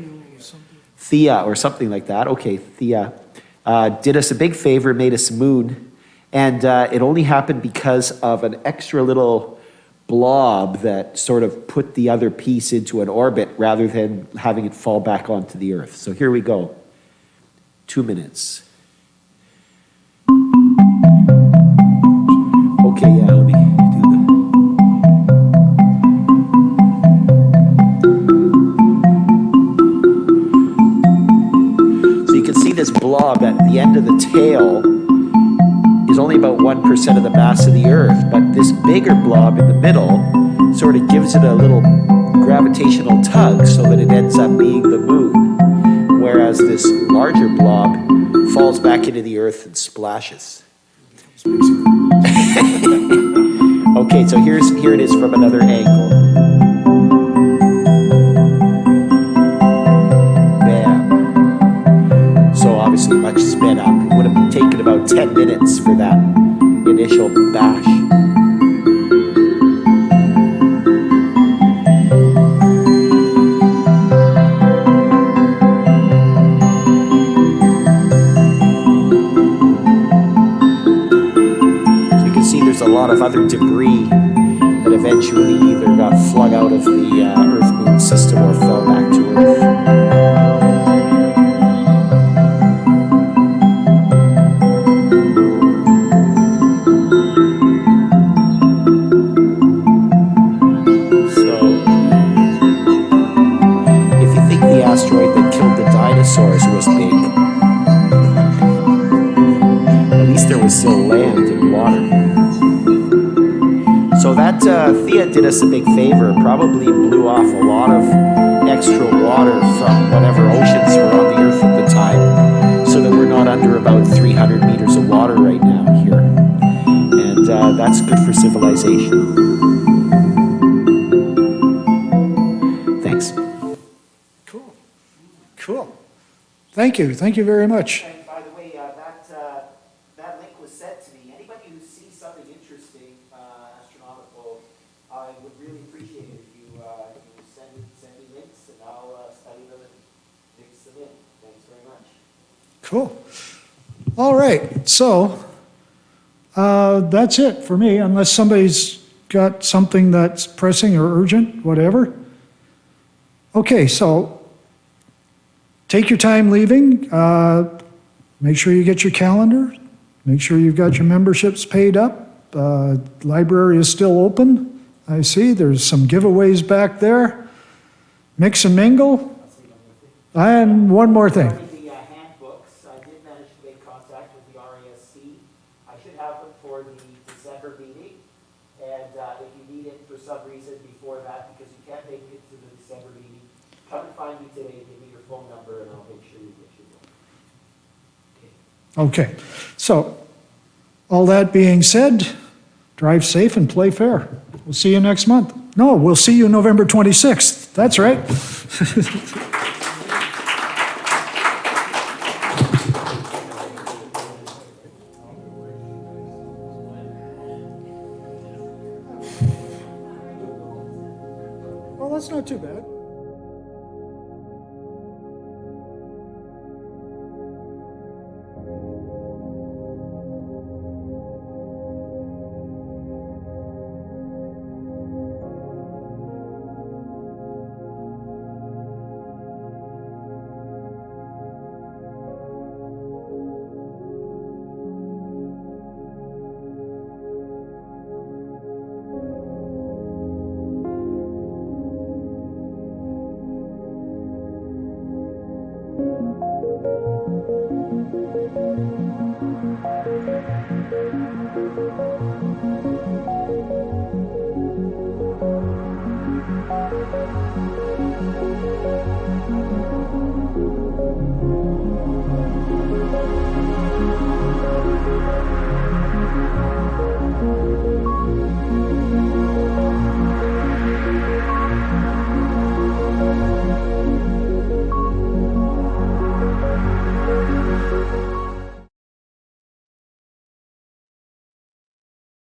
Thea or something like that. Okay, Thea did us a big favor, made us a moon, and it only happened because of an extra little blob that sort of put the other piece into an orbit rather than having it fall back onto the Earth. So here we go. 2 minutes. Okay, yeah, let me do the... So you can see this blob at the end of the tail is only about 1% of the mass of the Earth, but this bigger blob in the middle sort of gives it a little gravitational tug so that it ends up being the moon, whereas this larger blob falls back into the Earth and splashes. Okay, so here it is from another angle. Bam. So obviously much sped up. It would have taken about 10 minutes for that initial bash. there's a lot of other debris that eventually either got flung out of the Earth-Moon system or fell back to Earth. The asteroid that killed the dinosaurs was big. At least there was still land and water. So that Thea did us a big favor, probably blew off a lot of extra water from whatever oceans were on the Earth at the time, so that we're not under about 300 meters of water right now here. And that's good for civilization. Thanks. Cool. Thank you very much. And by the way, that link was sent to me. Anybody who sees something interesting, astronomical, I would really appreciate it if you send me links, and I'll study them and mix them in. Thanks very much. Cool. All right, so that's it for me, unless somebody's got something that's pressing or urgent, whatever. Okay, so take your time leaving. Make sure you get your calendar. Make sure you've got your memberships paid up. Library is still open. I see there's some giveaways back there. Mix and mingle. And one more thing. The handbooks, I did manage to make contact with the RASC. I should have them for the December meeting. And if you need it for some reason before that, because you can't make it to the December meeting, come and find me today, give me your phone number, and I'll make sure you get your one. Okay, so all that being said, drive safe and play fair. We'll see you next month. No, we'll see you November 26th. That's right. Well, that's not too bad.